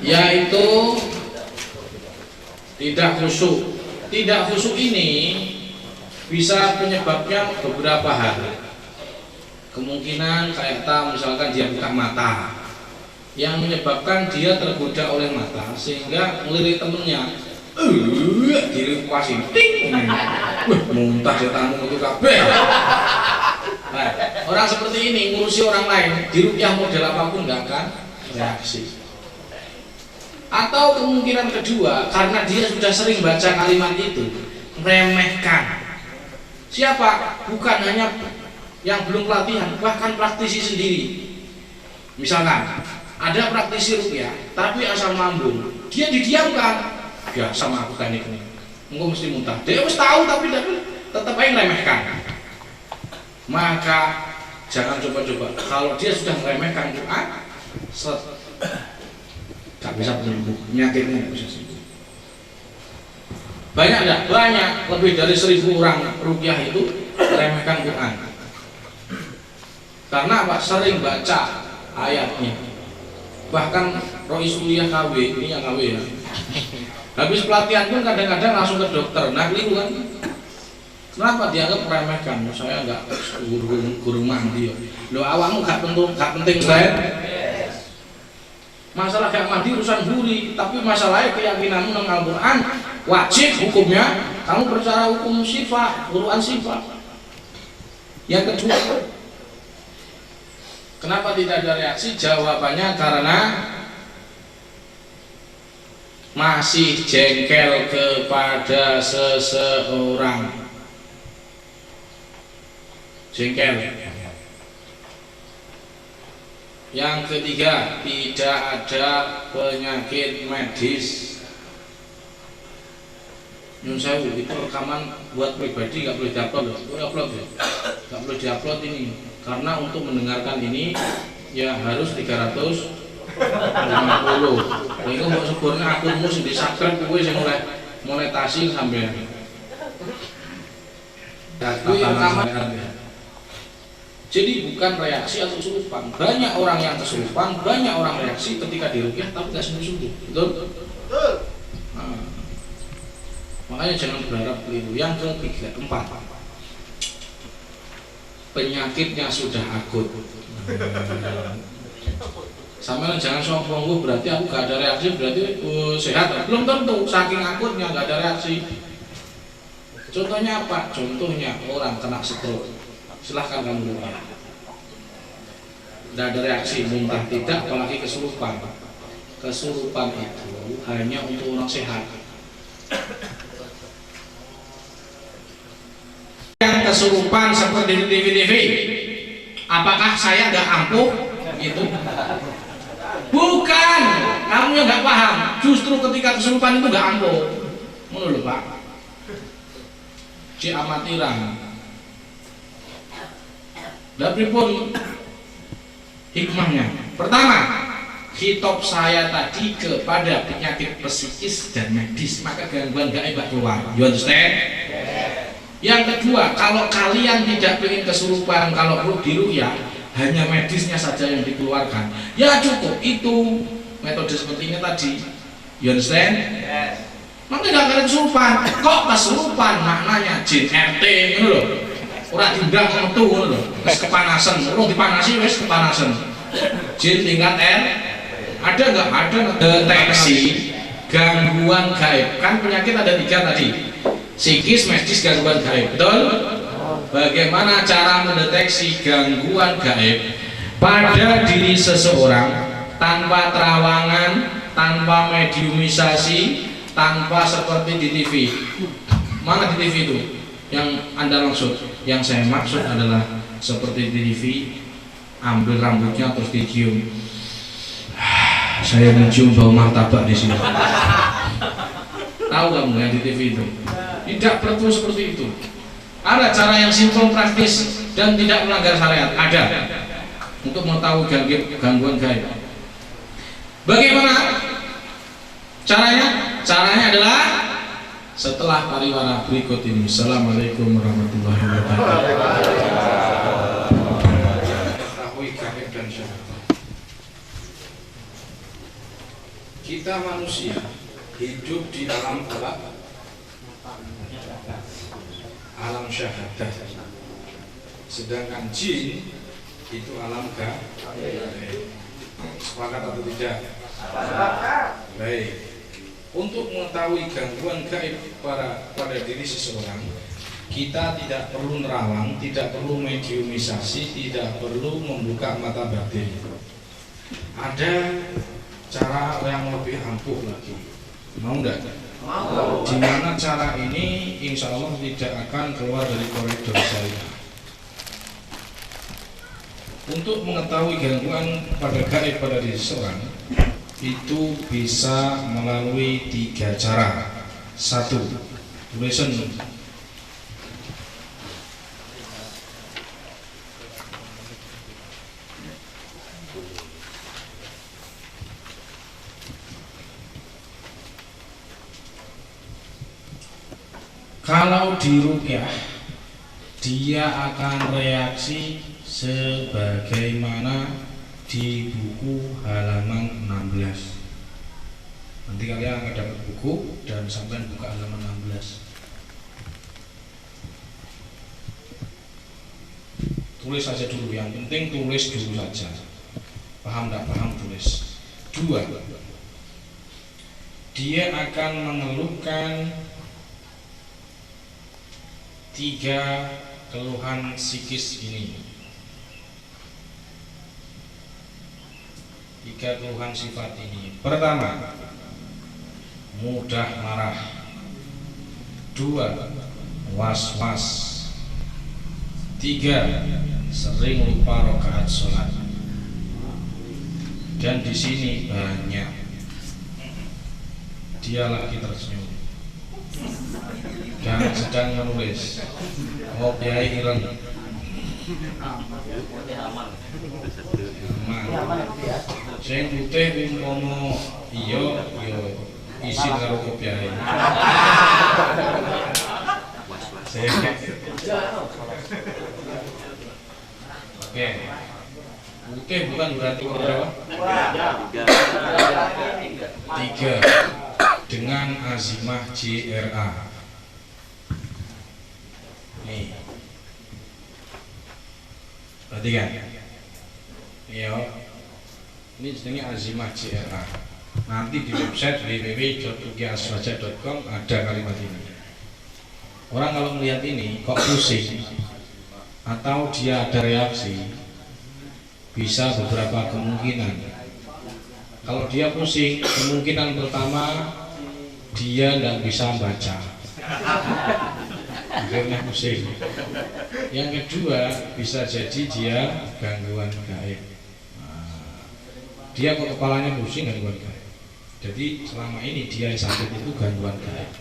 yaitu tidak khusyuk. Tidak khusyuk ini bisa penyebabnya beberapa hal. Kemungkinan kayak misalkan dia buka mata, yang menyebabkan dia tergoda oleh mata sehingga ngelirik temennya, diri kuasin, ting, muntah jatamu itu kabeh. Nah, orang seperti ini ngurusi orang lain di rukyah model apapun nggak akan reaksi. Atau kemungkinan kedua, karena dia sudah sering baca kalimat itu, meremehkan. Siapa? Bukan hanya yang belum pelatihan, bahkan praktisi sendiri. Misalkan ada praktisi rukyah, tapi asal lambung, dia didiamkan. Ya sama aku teknik ini, engkau mesti muntah. Dia harus tahu tapi tetap aja meremehkan. Maka jangan coba-coba. Kalau dia sudah meremehkan Quran, gak bisa sembuh, penyakitnya gak bisa sembuh. Banyak enggak? Banyak, lebih dari 1000 orang rukyah itu meremehkan Quran. Karena apa? Sering baca ayatnya. Bahkan Rois Kuliah KW, ini yang KW ya. Habis pelatihan pun kadang-kadang langsung ke dokter. Nah keliru kan? Kenapa dianggap meremehkan? Saya enggak guru mandi. Loh awakmu gak penting saya. Masalah gak mandi urusan buri, tapi masalahnya keyakinanmu tentang Al-Quran wajib hukumnya. Kamu percaya hukum sifat, Quran sifat. Yang kedua, kenapa tidak ada reaksi? Jawabannya karena masih jengkel kepada seseorang. Jengkel. Yang ketiga, tidak ada penyakit medis. Nyun sewu, itu rekaman buat pribadi, nggak boleh diupload, nggak boleh diupload ini, karena untuk mendengarkan ini ya harus 350. Ini mau sebenarnya akunmu sih di subscribe, gue sih mulai monetasi sampai. Jadi bukan reaksi atau kesurupan. Banyak orang yang kesurupan, banyak orang reaksi ketika dirukyah tapi nggak sembuh-sembuh. Betul? Nah, makanya jangan berharap keliru. Yang ketiga, keempat, penyakitnya sudah akut. Sama jangan sombong, berarti aku gak ada reaksi, berarti sehat. Belum tentu, saking akutnya gak ada reaksi. Contohnya apa? Contohnya orang kena stroke. Silahkan kamu lihat. Tidak ada reaksi, muntah tidak, apalagi kesurupan. Kesurupan itu hanya untuk orang sehat. Yang kesurupan seperti di TV-TV, apakah saya nggak ampuh? Gitu. Bukan, kamu yang nggak paham. Justru ketika kesurupan itu nggak ampuh. Menurut Pak, cik amatiran. Tapi pun hikmahnya, pertama, hitop saya tadi kepada penyakit psikis dan medis, maka gangguan gaib keluar. You understand? Yang kedua, kalau kalian tidak ingin kesurupan, kalau perlu dirukyah, hanya medisnya saja yang dikeluarkan, ya cukup itu metode seperti ini tadi. You understand? Maka nggak akan kesurupan. Kok kesurupan? Maknanya jin RT, gitu loh. Orang diundang metu ngono lho, wis kepanasan, urung dipanasi wis kepanasan. Jin tingkat R. Ada enggak? Ada deteksi gangguan gaib. Kan penyakit ada 3 tadi. Psikis, medis, gangguan gaib. Betul? Bagaimana cara mendeteksi gangguan gaib pada diri seseorang tanpa terawangan, tanpa mediumisasi, tanpa seperti di TV? Mana di TV itu? Yang Anda maksud? Yang saya maksud adalah seperti di TV, ambil rambutnya terus dicium. Saya mencium bau martabak di sini. Tahu kamu yang di TV itu? Tidak perlu seperti itu. Ada cara yang simpel, praktis dan tidak melanggar syariat. Ada untuk mengetahui gangguan gaib. Bagaimana caranya? Caranya adalah setelah pariwara berikut ini. Assalamualaikum warahmatullahi wabarakatuh. Kita manusia hidup di alam apa? Alam syahadah. Sedangkan jin itu alam gaib. Sepakat atau tidak? Baik. Untuk mengetahui gangguan gaib pada diri seseorang, kita tidak perlu nerawang, tidak perlu mediumisasi, tidak perlu membuka mata batin. Ada cara yang lebih ampuh lagi. Mau enggak? Mau. Di mana cara ini insya Allah tidak akan keluar dari koridor saya. Untuk mengetahui gangguan pada gaib pada diri seseorang itu bisa melalui 3 cara. 1. Tulisan. Kalau diruqyah, dia akan reaksi sebagaimana di buku halaman 16. Nanti kalian akan dapat buku dan sampai buka halaman 16. Tulis saja dulu, yang penting tulis dulu saja. Paham tak paham tulis. 2. Dia akan mengeluhkan 3 keluhan psikis ini. 3 keluhan sifat ini. Pertama, mudah marah. 2, was-was. 3, sering lupa rakaat sholat. Dan di sini banyak. Dia lagi tersenyum dan sedang menulis. Oh, biaya ireng. Sing putih umpama iya isi karo kopiahe. Oke. Putih bukan berarti berapa? 3. Dengan azimah JRA. Nih. Perhatikan. Iya. Ini jenenge azimah JRA. Nanti di website www.ruqyahaswaja.com ada kalimat ini. Orang kalau melihat ini kok pusing atau dia ada reaksi, bisa beberapa kemungkinan. Kalau dia pusing, kemungkinan pertama dia nggak bisa baca, akhirnya pusing. Yang kedua, bisa jadi dia gangguan gaib. Dia kok kepalanya pusing, gangguan gaib. Jadi selama ini dia sakit itu gangguan gaib.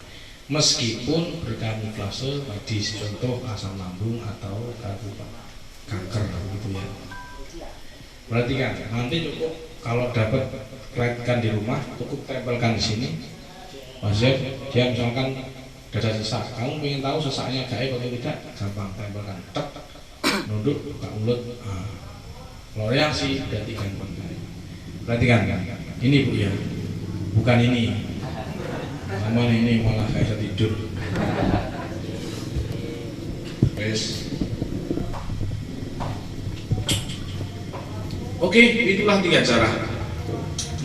Meskipun berkamuflase tadi contoh asam lambung atau kanker gitu ya. Perhatikan, nanti cukup kalau dapat klekkan di rumah, cukup tempelkan di sini. Mas Zed, dia misalkan dada sesak, kamu ingin tahu sesaknya gaib atau tidak? Gampang, tempelkan, tek, nunduk, buka mulut. Kalau reaksi berarti gangguan gaib. Perhatikan, ini Bu ya, bukan ini. Aman ini malah kayak tidur. Wes. Oke, itulah 3 cara.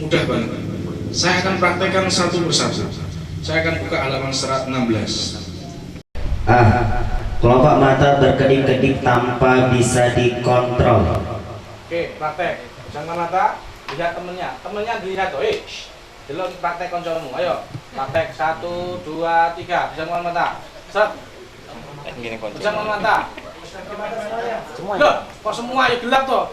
Mudah banget. Saya akan praktekkan satu persatu. Saya akan buka halaman 116. Kelopak mata berkedip-kedip tanpa bisa dikontrol. Oke, praktek. Jangan mata, lihat temennya. Temennya dilihat tuh. Delok praktek koncomu. Ayo. Praktek 1, 2, 3. Bisa ngomong mata. Set. Bisa ngomong mata. Loh, kok semua ya gelap toh?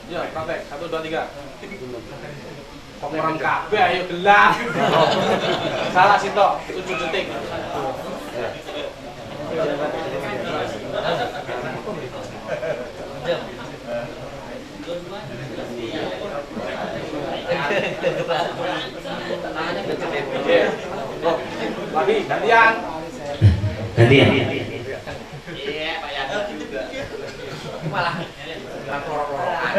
Ya, praktek 1, 2, 3. Kok orang kabeh ayo gelap. Salah sih toh, 7 detik. Lagi gantian. Gantian. Iya, Pak Yadi juga. Malah ngorok-ngorokan.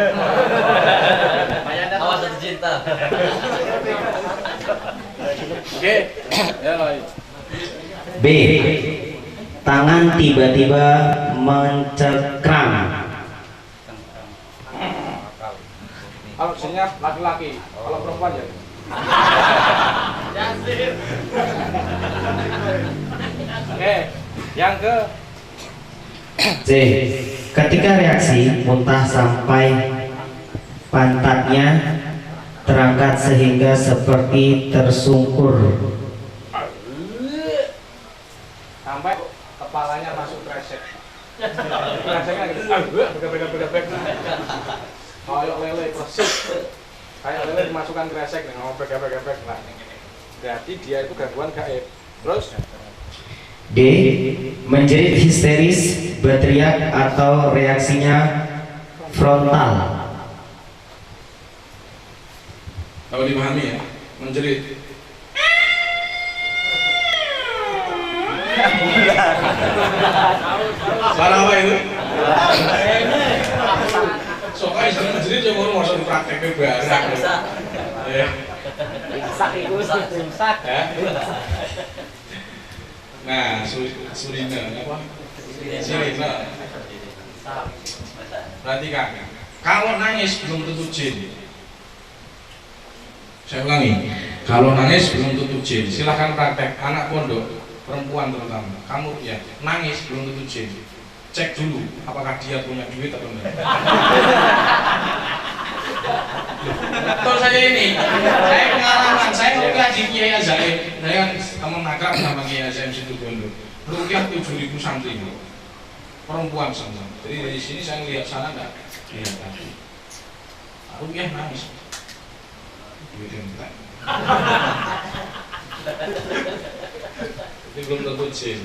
Pak Yadi awas cinta. Oke. Ya, B. Tangan tiba-tiba mencekram. kalau sinyap laki-laki, kalau perempuan ya. Oke, yang ke C. Ketika reaksi muntah sampai pantatnya terangkat sehingga seperti tersungkur. sampai kepalanya masuk kresek. Kreseknya gitu. Bek. Kayak lele persis. Kayak lele dimasukkan kresek nih, ngobek. Nah, berarti dia itu gangguan gaib. Terus D. Menjerit histeris, berteriak atau reaksinya frontal. kalau dipahami ya, menjerit. Suara apa itu? Soalnya istilah menjerit yang mau masuk di prakteknya barang. Ya. Ya. Nah, Surina apa? Surina. Perhatikan, kalau nangis belum tentu jin. Saya ulangi, kalau nangis belum tentu jin. Silahkan praktek anak pondok, perempuan terutama. Kamu ya, nangis belum tentu jin. Cek dulu apakah dia punya duit atau enggak. Betul saya ini, saya pengalaman, saya rukyah di Kiai Azaim. Saya kan teman akrab sama Kiai Azaim situ Bondo. Rukyah 7.000 santri ini, perempuan semua. Jadi dari sini saya lihat sana enggak kelihatan. Rukyah nangis. Duit yang enggak. Ini belum tentu jin.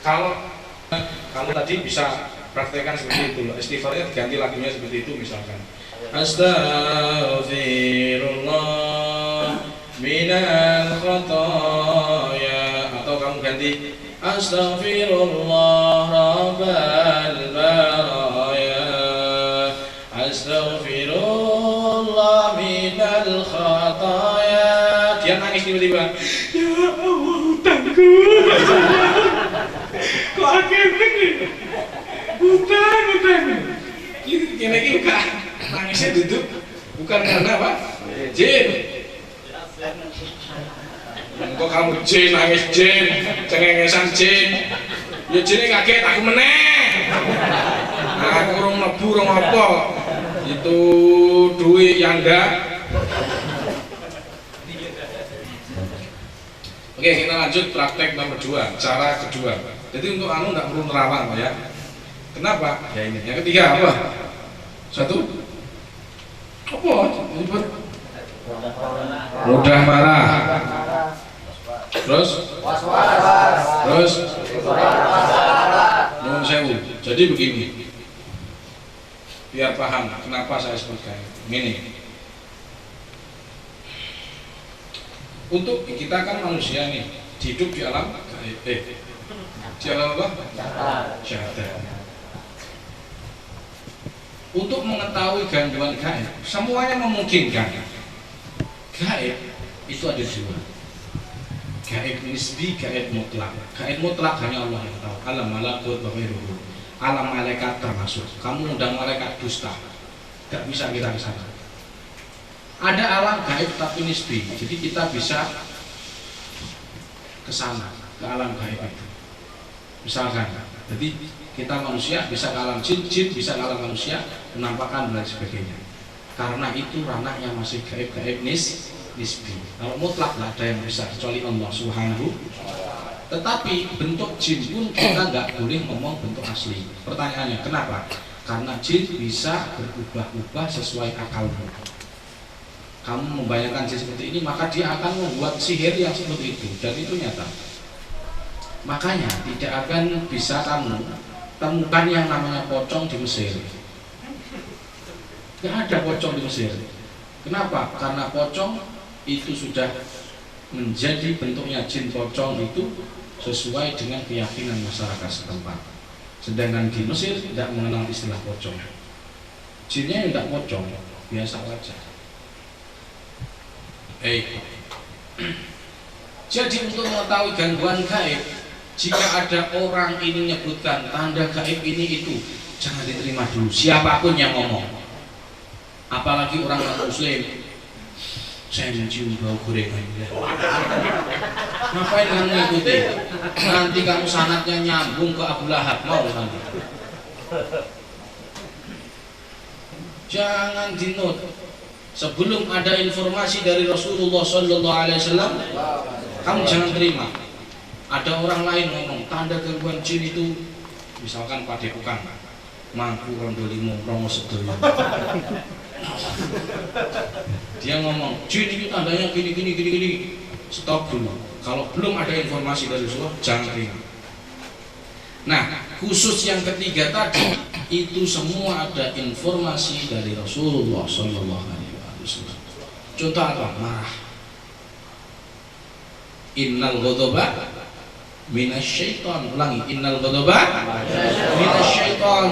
Kalau kamu tadi bisa praktekkan seperti itu, istighfarnya diganti lagunya seperti itu misalkan. Astaghfirullah minal khotoya, atau kamu ganti Astaghfirullah rabbal baraya, Astaghfirullah minal khotoya. Dia nangis tiba-tiba, ya Allah hutangku. Kok akhirnya nih hutang gini kak nangisnya duduk bukan karena apa jin. Kok kamu jin nangis jin cengengesan jin ya jinnya kaget aku meneh. Nah, aku urung mlebu urung apa itu duit yang enggak. Oke, kita lanjut praktek nomor 2, cara kedua. Jadi untuk anu nggak perlu nerawang ya. Kenapa? Ya ini. Yang ketiga apa? Satu. Apa? Mudah marah. Terus? Terus? Nyuwun sewu. Jadi begini. Biar paham kenapa saya sebutkan ini. Untuk kita kan manusia nih, hidup di alam di alam apa? Syahadat. Untuk mengetahui gangguan gaib, semuanya memungkinkan. Gaib itu ada dua. Gaib nisbi, gaib mutlak. Gaib mutlak hanya Allah yang tahu. Alam malakut wa ghairuhu. Alam malaikat termasuk. Kamu undang malaikat dusta, tidak bisa kita ke sana. Ada alam gaib tapi nisbi, jadi kita bisa ke sana, ke alam gaib itu. Misalkan, jadi kita manusia bisa ke alam jin, jin bisa ke alam manusia, penampakan dan lain sebagainya. Karena itu ranahnya masih gaib-gaib nisbi. Kalau mutlak nggak ada yang bisa kecuali Allah Subhanahu. Tetapi bentuk jin pun kita nggak boleh ngomong bentuk asli. Pertanyaannya kenapa? Karena jin bisa berubah-ubah sesuai akalmu. Kamu membayangkan jin seperti ini, maka dia akan membuat sihir yang seperti itu, dan itu nyata. Makanya tidak akan bisa kamu temukan yang namanya pocong di Mesir. Tidak ada pocong di Mesir. Kenapa? Karena pocong itu sudah menjadi bentuknya jin pocong itu sesuai dengan keyakinan masyarakat setempat. Sedangkan di Mesir tidak mengenal istilah pocong. Jinnya tidak pocong, biasa saja. Jadi untuk mengetahui gangguan gaib, jika ada orang ini menyebutkan tanda gaib ini itu, jangan diterima dulu, siapapun yang ngomong. Apalagi orang non-muslim. Saya mencium bau gorengan. Ngapain kamu ngikuti? Nanti kamu sanatnya nyambung ke Abu Lahab, mau nanti. Jangan dinot. Sebelum ada informasi dari Rasulullah Sallallahu Alaihi Wasallam, kamu jangan terima. Ada orang lain ngomong tanda gangguan jin itu, misalkan padepokan, mangku rondo limo romo sedoyo. Dia ngomong jin itu tandanya gini. Stop dulu. Kalau belum ada informasi dari Rasulullah, jangan terima. Nah, khusus yang ketiga tadi itu semua ada informasi dari Rasulullah Sallallahu Alaihi Wasallam. Contoh apa? Marah. Innal ghadaba minasyaiton. Ulangi, innal ghadaba minasyaiton.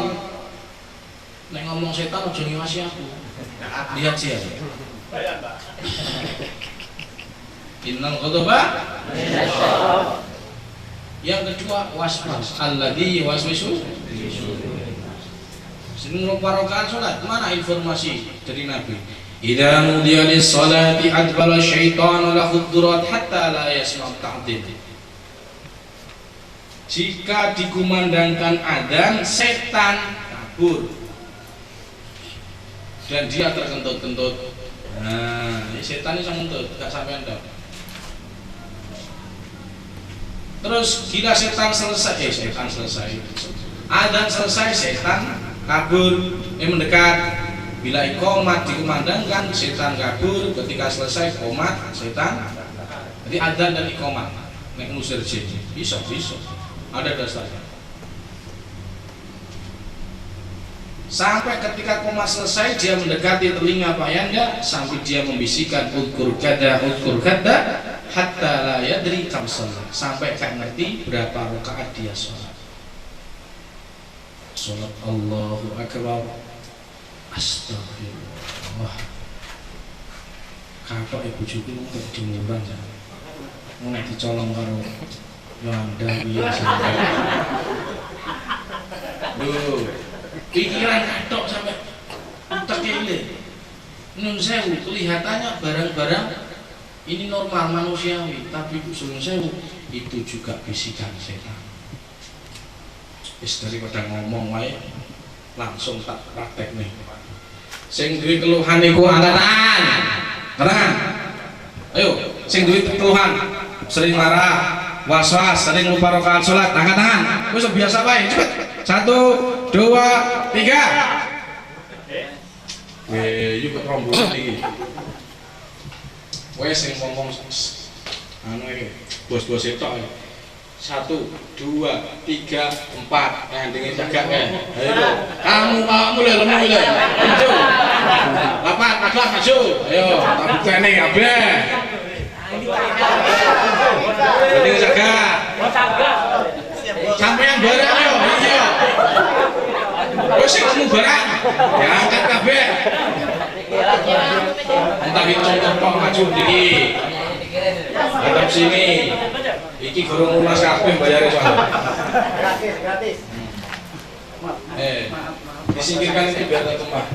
Nek ngomong setan aja ngiwasi aku. Lihat sih ya. Innal ghadaba minasyaiton. Yang kedua waswas, alladzi yuwaswisu. Sini rokaat salat, mana informasi dari Nabi? Idza nudiya lis-salati adbara syaitanu la khudrat hatta la yasma' ta'dil. Jika dikumandangkan adzan, setan kabur dan dia terkentut-kentut. Nah, setan ini ngentut, gak sampai anda. Terus gila setan selesai, adzan selesai, setan kabur, mendekat. Bila iqomat dikumandangkan, setan kabur. Ketika selesai qomat, setan. Jadi adzan dan iqomat nek ngusir jin bisa ada dasarnya. Sampai ketika qomat selesai, dia mendekati telinga Pak Yanda sampai dia membisikkan udkur kada hatta la yadri kam shalah, sampai gak ngerti berapa rakaat dia sholat. Sholat Allahu Akbar, astagfirullah. Kapok ibu cucu untuk dimurang ya, mau dicolong karo Yanda biasa. Duh, pikiran katok sampai utak ini. Nun sewu, kelihatannya barang-barang ini normal manusiawi, tapi sun sewu itu juga bisikan setan. Daripada ngomong wae langsung tak praktek nih. Sing duwe keluhan iku angkat tangan. Tenang. Ayo, sing duwe keluhan sering marah, waswas, sering lupa rakaat salat, angkat tangan. Wis biasa wae, cepet. 1 2 3. Yuk ke rombongan iki. Wes sing ngomong anu iki, bos-bos etok. 1 2 3 4 ngandenge cagak kae. Ayo. Kamu lho lemu lho. Maju. Lapat agak maju. Ayo, tak buktene kabeh. Ngandenge cagak. Sampeyan barang yo. Iya. Wes sing kamu barang. Ya angkat kabeh. Entah contoh kok maju iki. Hadap sini. Iki gurung lunas kabeh bayare soalnya. Gratis. Disingkirkan itu biar tumpah.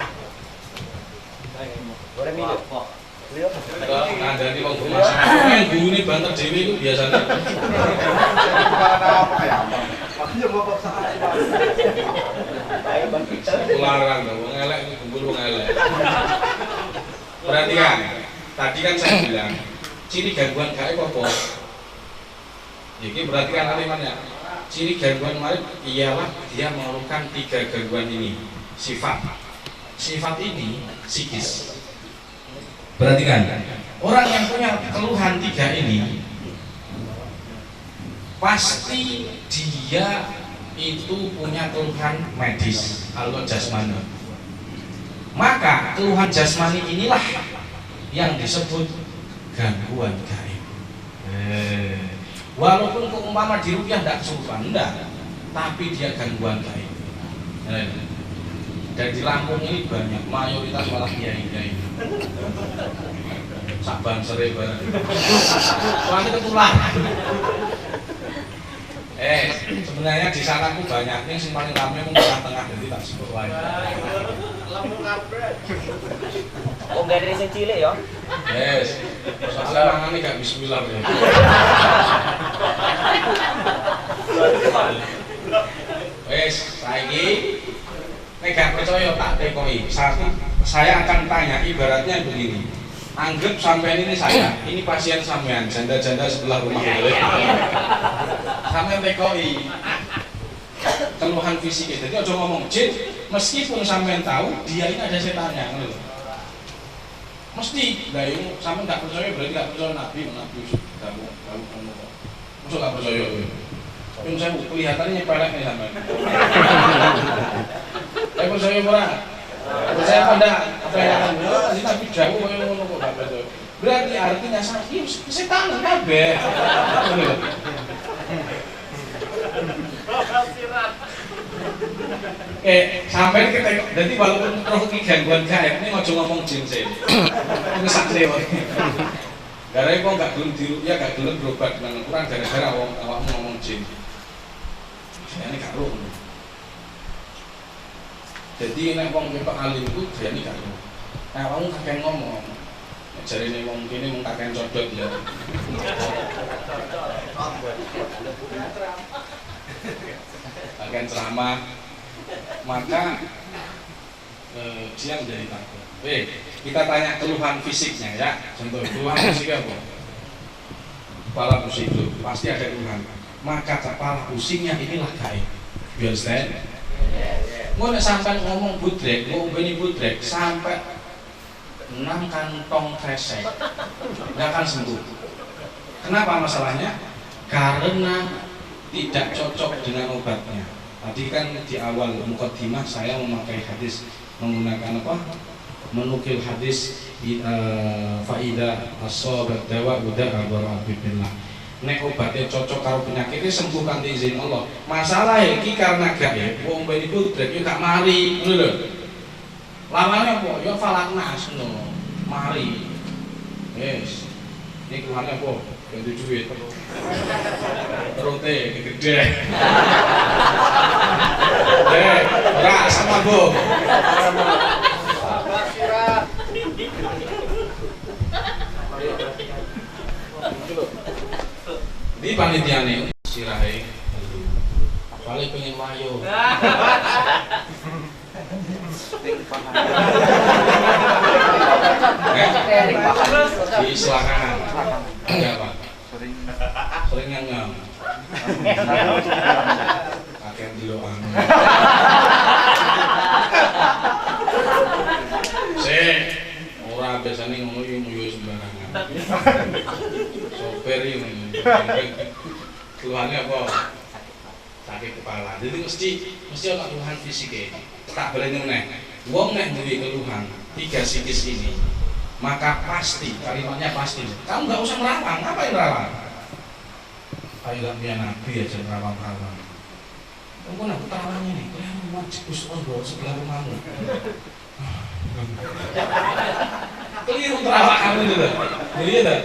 Boleh minum. Nah, jadi wong lunas. Yang gurune banter dhewe iku biasane. Larang dong, wong elek iki gumbul wong elek. Perhatikan. Tadi kan saya bilang, ciri gangguan gaib apa? Jadi perhatikan kalimatnya. Ciri gangguan gaib ialah dia memerlukan 3 gangguan ini. Sifat ini psikis. Perhatikan, orang yang punya keluhan 3 ini pasti dia itu punya keluhan medis atau jasmani. Maka keluhan jasmani inilah yang disebut gangguan gaib. Walaupun keumpama di rupiah tidak kesurupan, enggak, tapi dia gangguan gaib. Dan di Lampung ini banyak, mayoritas malah kiai-kiai. Saban sere bareng. Soalnya ketularan. Sebenarnya di sana aku banyak nih sing paling rame mung tengah jadi tak sebut wae. Lemu kabret. Oh, enggak dari sing cilik ya. Yes. Soalnya mangane gak bismillah ya. Wes, saiki nek gak percaya tak tekoi. Satu, saya akan tanya ibaratnya begini. Anggap sampean ini saya, ini pasien sampean, janda-janda sebelah rumah gue. Sampean tekoi keluhan fisik. Jadi aja ngomong jin, meskipun sampean tahu dia ini ada setannya, ngono lho. Mesti, lah ini sampean gak percaya berarti gak percaya nabi kamu kok. Mosok gak percaya kowe. Yang saya kelihatannya nyepelek nih sampean. Saya percaya ora? Percaya apa enggak? Apa yang akan nanti nabi jauh koyo ngono kok gak percaya. Berarti artinya sakit setan kabeh. Sampai kita, jadi walaupun roh gangguan gaib ini ojo ngomong jin sih. Ini sakit kok. Gara-gara kok gak gelem diruqyah, gak gelem berobat nang kurang gara-gara awakmu ngomong jin. Ini gak roh. Jadi nek wong ketok alim ku jane gak roh. Nek awakmu kakek ngomong, jarine wong kene mung kakek codot ya. Kakek ceramah maka dia menjadi takut. Kita tanya keluhan fisiknya ya. Contoh keluhan fisik apa? Kepala pusing itu pasti ada keluhan. Maka kepala pusingnya inilah gaib. You understand? Mau sampai ngomong budrek, mau beni budrek sampai 6 kantong kresek, nggak akan sembuh. Kenapa masalahnya? Karena tidak cocok dengan obatnya. Tadi kan di awal mukaddimah saya memakai hadis menggunakan apa? Menukil hadis faida asobat dawa udah abarabibillah. Nek obatnya cocok karo penyakitnya sembuh kanthi izin Allah. Masalah iki karena gaib, wong beni budrek yo gak mari, ngono lho. Lawannya apa? Yo falaknas ngono. Mari. Yes. Ini keluhannya apa? Ganti duit. Rote gede. Ora sama Bu. Di panitiane sirahe paling pengen wayo. Di selakanan. Ada apa? Sering nyang. Kakek diloan. Ora biasane ngono yo sembarangan. Sopir ini. Keluhannya apa? Sakit kepala. Jadi mesti ana keluhan fisik e. Tak boleh meneh. Wong nek duwe keluhan 3 sikis ini, maka pasti kalimatnya pasti. Kamu nggak usah merawang. Ngapain merawang? Ayo gak punya nabi aja merawang-rawang. Kamu nak terawangnya nih. Kamu wajib usah sebelah rumahmu. Keliru terawang kamu itu. Jadi ya,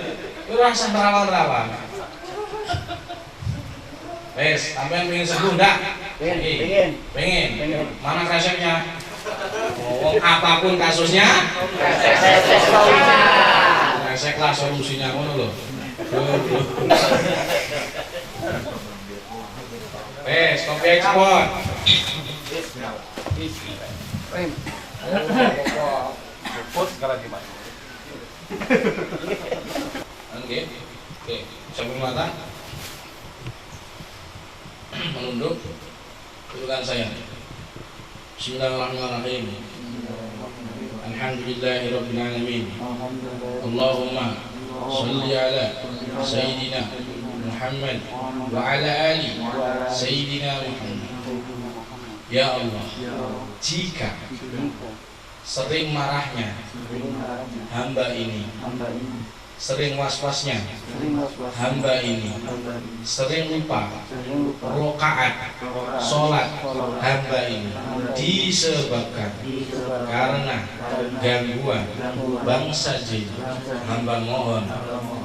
lu rasa terawang-terawang. Sampean pengen sembuh enggak? Pengen. Mana resepnya? Apapun kasusnya, reseklah solusinya ngono lho. Kopi ekspor. Oke. Sambil mata. Menunduk tulisan saya. Bismillahirrahmanirrahim. Alhamdulillahirabbil alamin. Allahumma shalli ala sayyidina Muhammad wa ala ali sayyidina Muhammad. Ya Allah, jika sering marahnya hamba ini sering was-wasnya hamba ini, sering lupa rokaat sholat hamba ini disebabkan karena gangguan bangsa jin. Hamba mohon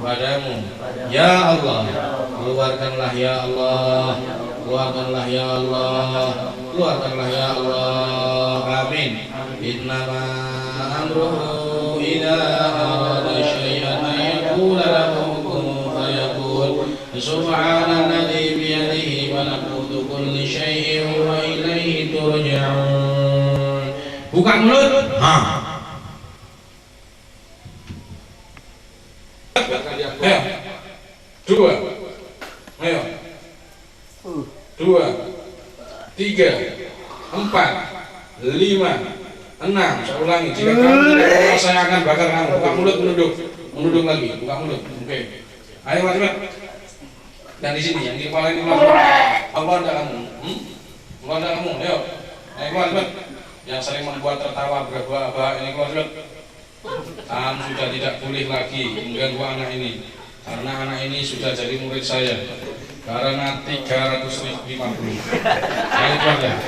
padamu ya Allah, keluarkanlah ya Allah, keluarkanlah ya Allah, keluarkanlah ya Allah, amin. Innama amruhu idza arada syai'an yaqulu lahu kun fayakun. Subhanalladzi biyadihi malakutu kulli syai'in wa ilaihi turja'un. Buka mulut. Ayo. Dua. Ayo. 2, 3, 4, 5, 6. Saya ulangi, jika kamu tidak mau saya akan bakar kamu. Buka mulut, menunduk lagi, buka mulut. Oke. Ayo cepat. Dan di sini yang di kepala ini masuk. Keluar dah kamu. Keluar dah kamu. Ayo. Ayo keluar cepat. Yang sering membuat tertawa berbahak ini keluar cepat. Kamu sudah tidak boleh lagi mengganggu anak ini. Karena anak ini sudah jadi murid saya. Karena 350. Ayo keluar ya.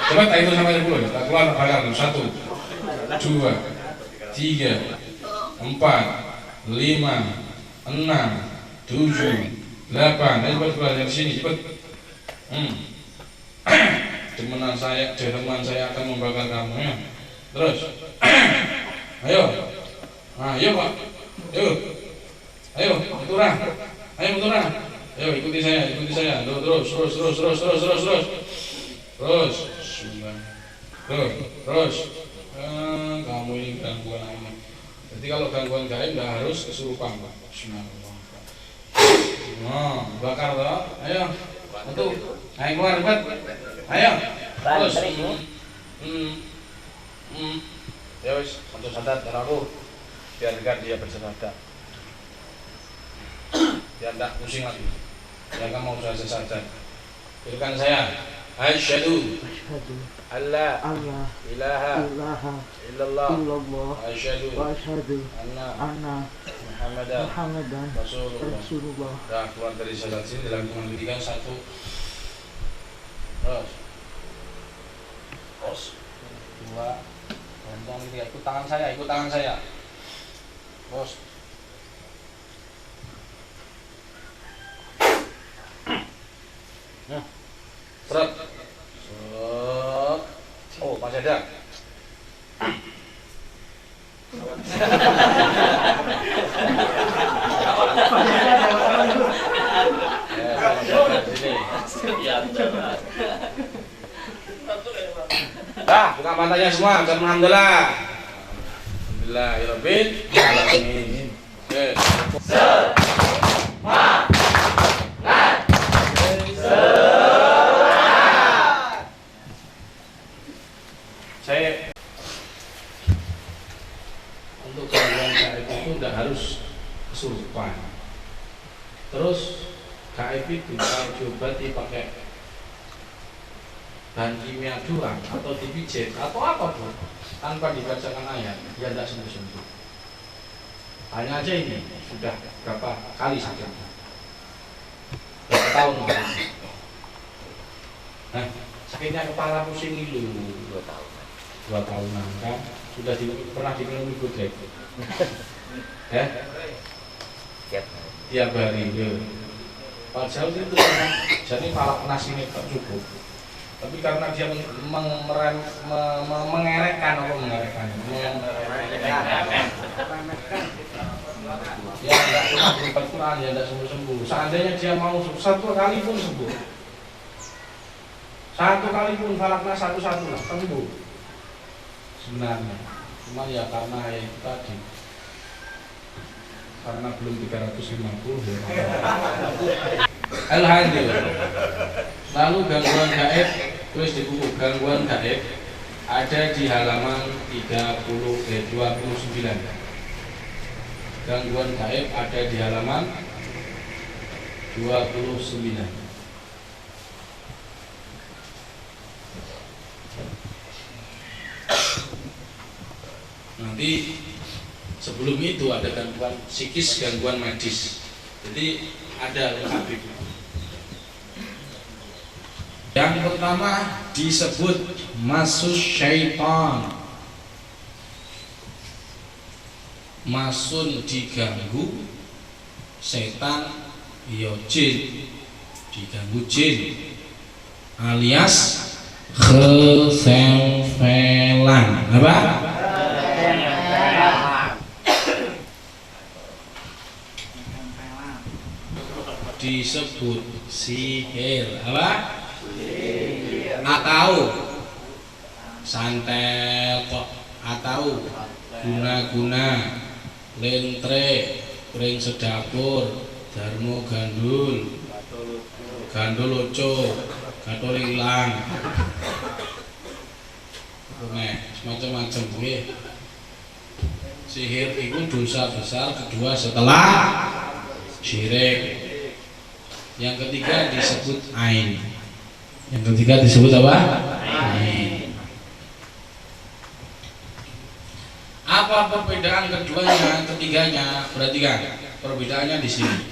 Coba itu sampai 10 ya. Keluar bakar 1, 2, 3, 4, 5, 6, 7, 8. Ayo cepat keluar dari sini cepat. Demenan saya akan membakar kamu ya. Terus. Ayo. Nah, ayo Pak. Ayo, turun. Ayo turun. Ayo ikuti saya. Terus. Terus. Kamu ini gangguan ini. Jadi kalau gangguan gaib nggak harus kesurupan, Pak. Nah, bakar toh. Ayo. Itu. Ayo keluar cepat. Ayo. Terus. Ya wis, santai aku. Biarkan dia bersahadat. Biar tidak pusing lagi. Yang kamu mau saja. Berikan saya. Asyhadu alla ilaha illallah wa asyhadu anna Muhammadan Rasulullah. Dah keluar dari salat sini lagi menghentikan 1. Terus 2. Gantung ini ikut tangan saya. Terus. Seret. Oh, masih ada. Buka matanya semua. Alhamdulillah. Alhamdulillahirabbil alamin. Saya untuk gangguan gaib itu tidak harus kesurupan. Terus gaib itu kalau diobati pakai bahan kimia doang atau dipijit atau apapun tanpa dibacakan ayat, dia tidak sembuh-sembuh. Hanya aja ini sudah berapa kali sakit, berapa tahun. Nah, sakitnya kepala pusing itu 2 tahunan kan, sudah pernah diminum Godrek ya tiap hari ya. Padahal itu jadi falaknas ini tak cukup, tapi karena dia mengerekkan ya tidak cuma berobat Quran ya tidak sembuh-sembuh. Seandainya dia mau 1 kali pun sembuh, 1 kali pun falaknas satu-satu lah sembuh sebenarnya. Cuma ya karena itu tadi, karena belum 350 ya. Alhamdulillah. Lalu gangguan gaib, tulis di buku gangguan gaib ada di halaman 29. Gangguan gaib ada di halaman 29. Nanti Sebelum itu ada gangguan psikis, gangguan medis. Jadi ada lengkap. Yang pertama disebut masus syaitan. Masun diganggu, setan ya jin diganggu jin, alias kesempelan. Apa? Disebut sihir. Apa? Atau santet kok, atau guna-guna, lentre, pring sedapur, darmo gandul, gandul loco, gathol ilang, semacam-macam nggih. Sihir itu dosa besar kedua setelah syirik. Yang ketiga disebut ain. Yang ketiga disebut apa? Ain. Apa perbedaan keduanya, ketiganya? Perhatikan perbedaannya di sini.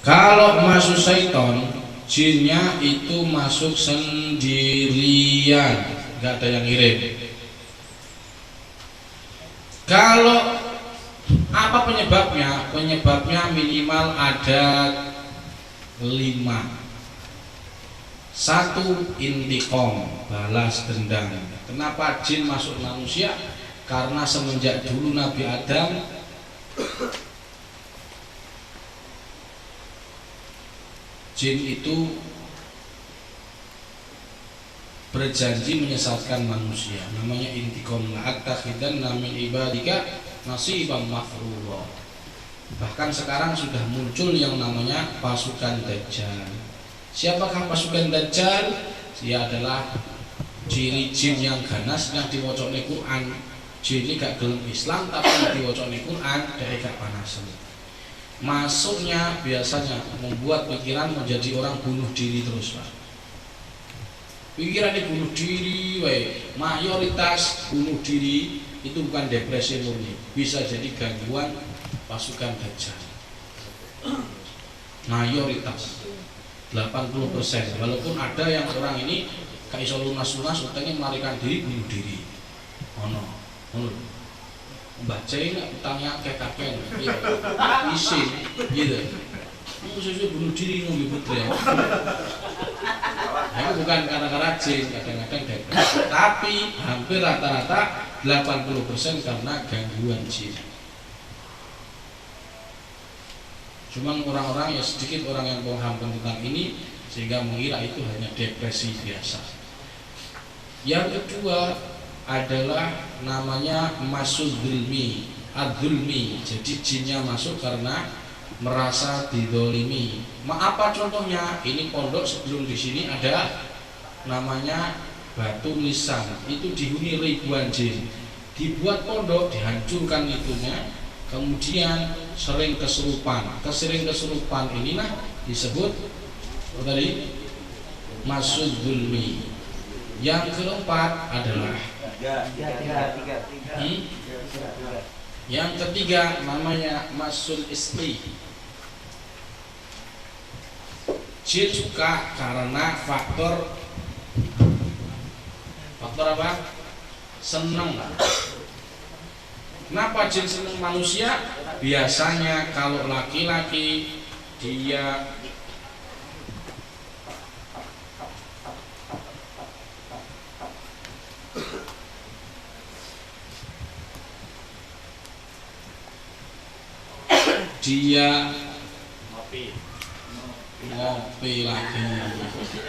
Kalau masuk syaitan, jinnya itu masuk sendirian, nggak ada yang ngirim. Kalau apa penyebabnya? Penyebabnya minimal ada 5. 1. Intiqom, balas dendam. Kenapa jin masuk manusia? Karena semenjak dulu Nabi Adam jin itu berjanji menyesatkan manusia. Namanya intiqom, la'attakhidanna min ibadika nasiban mafruḍa. Bahkan sekarang sudah muncul yang namanya pasukan Dajjal. Siapakah pasukan Dajjal? Dia adalah ciri jin yang ganas yang diwacane Quran. Jin ini gak gelem Islam tapi diwacane Quran dari gak panasan. Masuknya biasanya membuat pikiran menjadi orang bunuh diri terus, Pak. Pikirannya bunuh diri, mayoritas bunuh diri itu bukan depresi murni, bisa jadi gangguan pasukan Dajjal. Mayoritas 80%. Walaupun ada yang orang ini gak iso lunas-lunas utangnya melarikan diri, bunuh diri. Ono Mbah Cai utangnya kakek isin gitu. Sesuai bunuh diri ngombe putri. Itu bukan karena jin, kadang-kadang depresi. Tapi hampir rata-rata 80% karena gangguan jin. Cuma orang-orang ya sedikit orang yang paham tentang ini sehingga mengira itu hanya depresi biasa. Yang kedua adalah namanya masuk dzulmi, adzulmi. Jadi jinnya masuk karena merasa didolimi. Apa contohnya? Ini pondok sebelum di sini ada namanya Batu Lisan. Itu dihuni ribuan jin. Dibuat pondok, dihancurkan itunya. Kemudian sering kesurupan. Kesurupan inilah disebut tadi masuk dzulmi. Yang keempat adalah yang ketiga namanya masul ismi. Jin suka karena faktor apa? Seneng. Kenapa jin seneng manusia? Biasanya kalau laki-laki dia ngopi lagi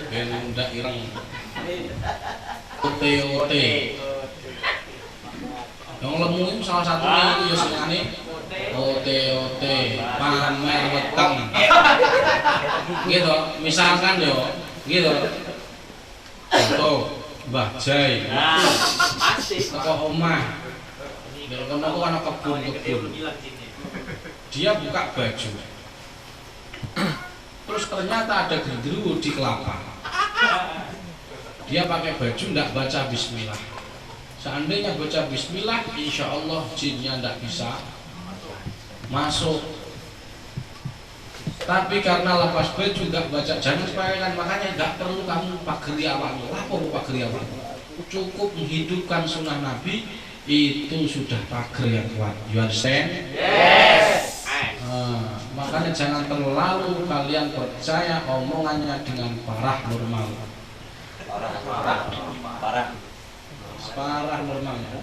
ben ndak ireng ote yang lemu itu salah satunya itu ya senengane ote pamer weteng gitu misalkan yo gitu contoh Mbah Jai teko omah dari kono ku ana kebun dia buka baju terus ternyata ada genderuwo di kelapa. Dia pakai baju ndak baca bismillah. Seandainya baca bismillah, insya Allah jinnya tidak bisa masuk. Tapi karena lepas baju juga baca, jangan sepelekan. Makanya nggak perlu kamu pageri awalnya. Apa pageri awal? Cukup menghidupkan sunnah Nabi itu sudah pagar yang kuat. You understand? Yes. Makanya jangan terlalu kalian percaya omongannya dengan parah normal. Parah normalnya.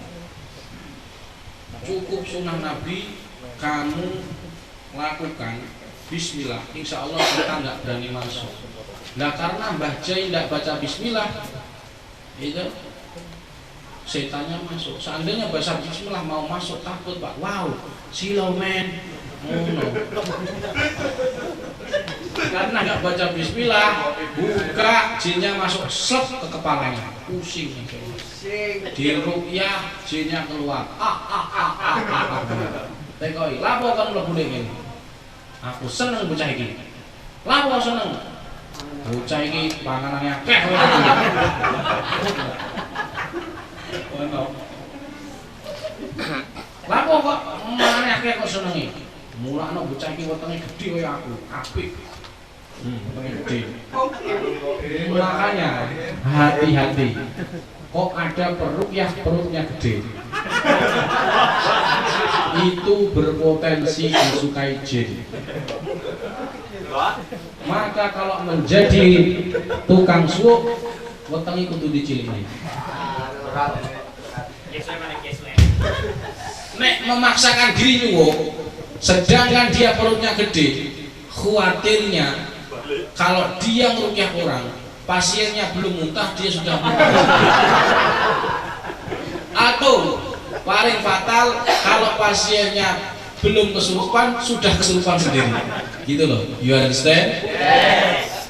Cukup sunnah Nabi kamu lakukan bismillah, insya Allah kita nggak berani masuk. Nah karena Mbah Jai tidak baca bismillah, itu setannya masuk. Seandainya baca bismillah mau masuk takut Pak. Wow, silau men. No. Karena nggak baca bismillah, buka jinnya masuk slep ke kepalanya, pusing. Di ruqyah jinnya keluar. Tekoi, lapo kan mlebu ini. Aku seneng bocah iki. Lapo seneng. Bocah iki panganane akeh. Lapo kok manganane akeh kok senengi. Mulakno bocah iki wetenge gedhe kaya aku, apik. Wetenge gedhe. Makanya hati-hati. Kok ada perutnya gede. Itu berpotensi disukai jin. Maka kalau menjadi tukang suuk, wetengi kudu dicilimi. Nek memaksakan diri nyuwuk, sedangkan dia perutnya gede, khawatirnya kalau dia ngerukyah orang, pasiennya belum muntah dia sudah muntah. Atau paling fatal kalau pasiennya belum kesurupan sudah kesurupan sendiri. Gitu loh. You understand? Yes.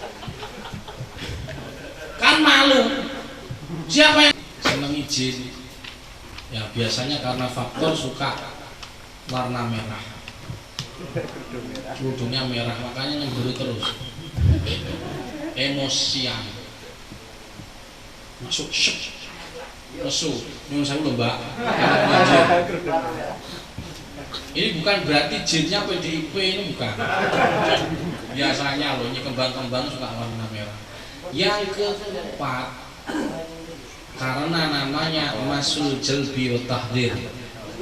Kan malu. Siapa yang seneng jin? Ya biasanya karena faktor suka warna merah. Kerudungnya merah makanya ngeburu terus. Emosian. Masuk syek. Nesu, nyuwun sewu lho Mbak. Ini bukan berarti jinnya PDIP, ini bukan. Biasanya loh, ini kembang-kembang suka warna merah. Yang keempat, karena namanya masul jalbi wa tahdir.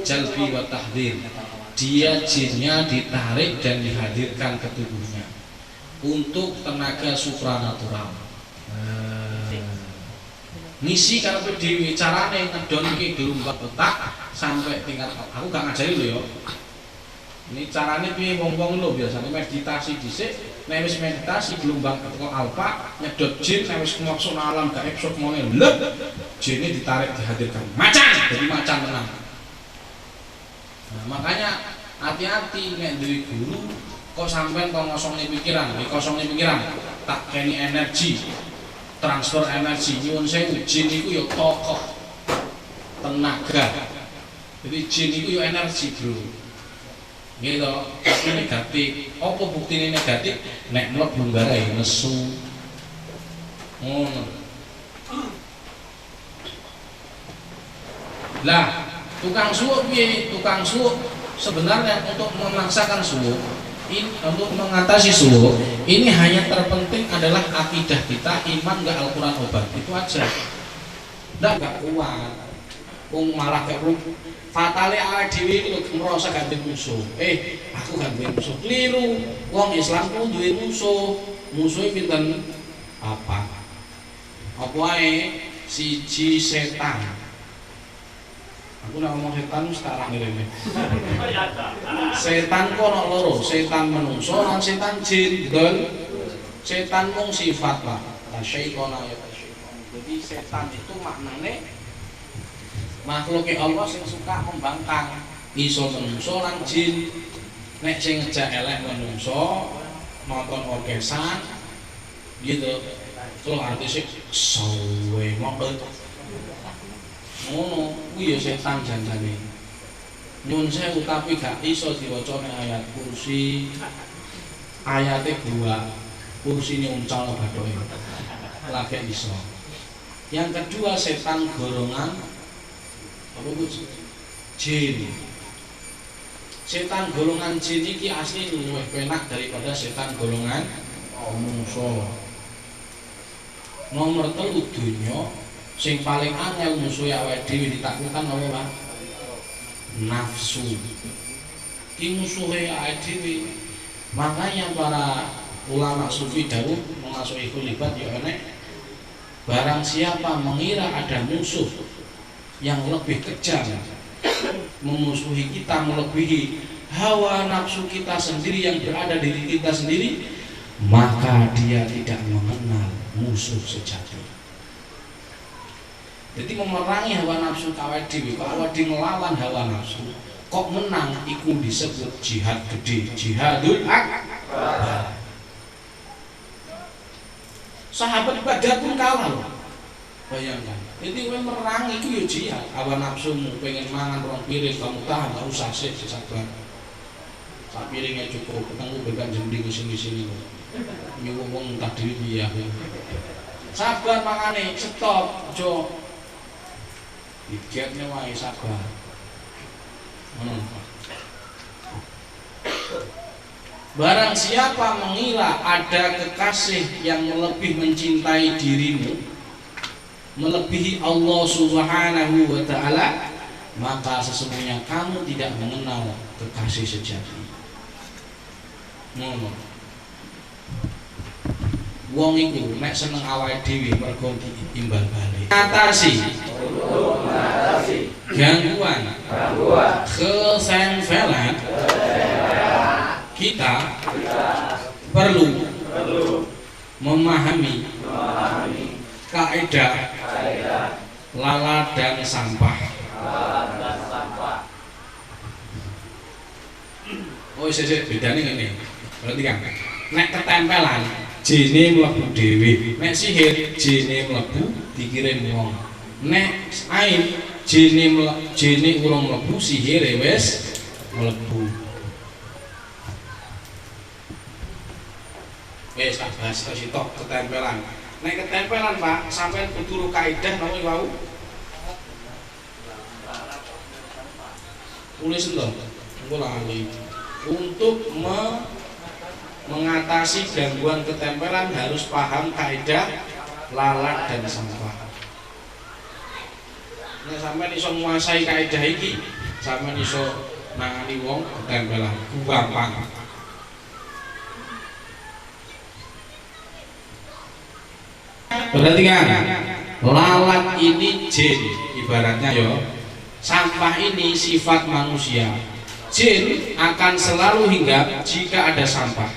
Jalbi wa tahdir. Dia jinnya ditarik dan dihadirkan ke tubuhnya untuk tenaga supranatural. Misi kalau dewi carane ngedon iki gelombang otak sampai tingkat aku gak ngajari lho ya. Ini carane piye wong-wong lho biasanya meditasi dhisik, nek wis meditasi gelombang teko alfa nyedot jin nek wis masuk alam gaib sok mone lep jinnya ditarik dihadirkan. Macan, jadi macan tenang. Nah, makanya hati-hati nek duwe guru kok sampean kok ngosongnya pikiran, tak keni energi. Transfer energi nyuwun sewu jin iku ya tokoh tenaga. Jadi jin iku ya energi, Bro. Nggih to, tapi negatif. Apa buktine negatif? Nek mlebu nggarai nesu. Ngono. Lah, tukang suuk piye? Tukang suuk sebenarnya untuk memaksakan suuk untuk mengatasi suuk ini hanya terpenting adalah akidah kita, iman nggak Al-Quran obat itu aja. Nggak kuat, malah kayak fatale awake dhewe iki lho merasa ganti musuh. Aku ganti musuh. Keliru. Wong Islam ku duwe musuh. Musuhe pinten? Apa ae? Siji setan. Aku nak ngomong setan sekarang ini. Setan kok ono loro, setan menungso lan setan jin. Betul? Setan mung sifat lah. Nah, syaitan ya syaitan. Jadi setan itu maknane makhluk Allah yang suka membangkang. Iso menungso lan jin. Nek sing ngejak elek menungso nonton orkesan gitu. Terus artis sawe mongkel. Ngono kuwi ya setan janjane. Nyun sewu tapi gak iso diwacane ayat kursi. Ayate gua kursine uncal bathoke. Lagi iso. Yang kedua setan golongan Apa ku jin. Setan golongan jin iki asli luwih penak daripada setan golongan manungsa. Nomor 3 donya sing paling angel musuh awake dhewe ditaklukan apa, Pak? Nafsu. Ki musuhe awake dhewe. Makanya para ulama sufi dawuh memasuki kulibat ya enek barang siapa mengira ada musuh yang lebih kejam memusuhi kita melebihi hawa nafsu kita sendiri yang berada di diri kita sendiri, maka dia tidak mengenal musuh sejati. Jadi memerangi hawa nafsu awake dhewe, kok awake dhewe ngelawan hawa nafsu kok menang, iku disebut jihad gede, jihadul akbar. Sahabat Badar pun kalah loh. Bayangkan, jadi kowe merangi itu ya jihad. Hawa nafsumu pengen mangan rong piring, kamu tahan, gak usah sih, sabar. Sak piringnya cukup, ketemu bekan jending sini-sini kok. Nyuwun wong tak dhewe piye ya. Sabar mangane, stop, aja digetne wae sabar. Barang siapa mengira ada kekasih yang lebih mencintai dirimu, melebihi Allah Subhanahu wa ta'ala, maka sesungguhnya kamu tidak mengenal kekasih sejati. Wong iku nek seneng awake dhewe mergo diimbal balik. Atasi gangguan kesenvelan kita perlu memahami kaidah lalat dan sampah. Oh sesuk bedane ngene. Berarti kan nek ketempelan jene mlebu dhewe, nek sihir jene mlebu dikirim wong. Nek ain jene urung mlebu sihire wis mlebu. Wis tak bahas tok ketempelan. Nek ketempelan Pak, sampean kudu kaidah napa wau? Tulis lho. Engko lali. Untuk mengatasi gangguan ketempelan harus paham kaidah lalat dan sampah. Nek sampean iso menguasai kaidah iki, sampean iso nangani wong ketempelan gampang. Perhatikan, lalat ini jin ibaratnya yo. Sampah ini sifat manusia. Jin akan selalu hinggap jika ada sampah.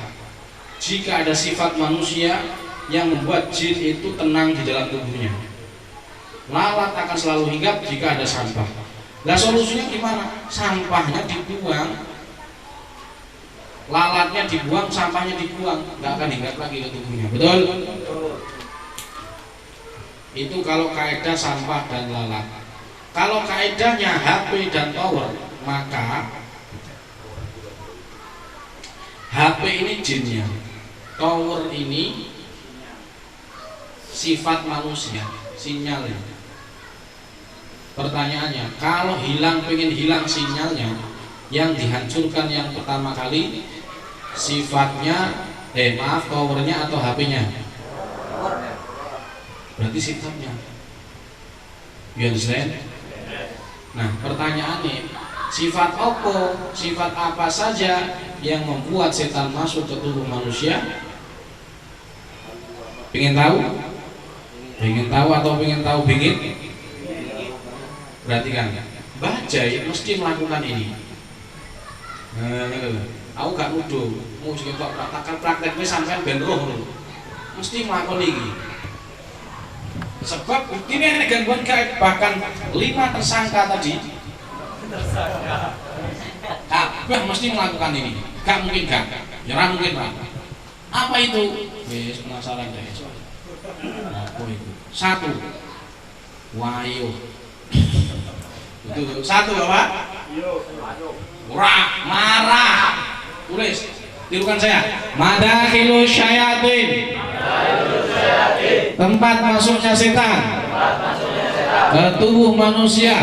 Jika ada sifat manusia yang membuat jin itu tenang di dalam tubuhnya. Lalat akan selalu hinggap jika ada sampah. Nah solusinya gimana? Sampahnya dibuang, lalatnya dibuang, sampahnya dibuang, nggak akan hinggap lagi ke tubuhnya. Betul? Itu kalau kaidah sampah dan lalat. Kalau kaidahnya HP dan tower, maka HP ini jinnya, tower ini sifat manusia, sinyalnya. Pertanyaannya, kalau pengen hilang sinyalnya, yang dihancurkan yang pertama kali sifatnya, towernya atau HP-nya? Berarti sifatnya. You understand? Nah, pertanyaannya, sifat apa saja yang membuat setan masuk ke tubuh manusia? Pengen tahu? Pengen tahu atau pengen tahu bingit? Perhatikan, bajai mesti melakukan ini. Aku gak nuduh, mau sekitar prakteknya sampai ben roh mesti melakukan ini. Sebab ini ada gangguan gaib, bahkan 5 tersangka tadi kabeh mesti melakukan ini. Gak mungkin gak, ya mungkin Pak. Apa itu? Wis penasaran deh. Apa itu? 1, wayo. Itu 1 apa? Murah, marah. Tulis, tirukan saya. Madakhilu syayatin. Tempat masuknya setan ke tubuh manusia.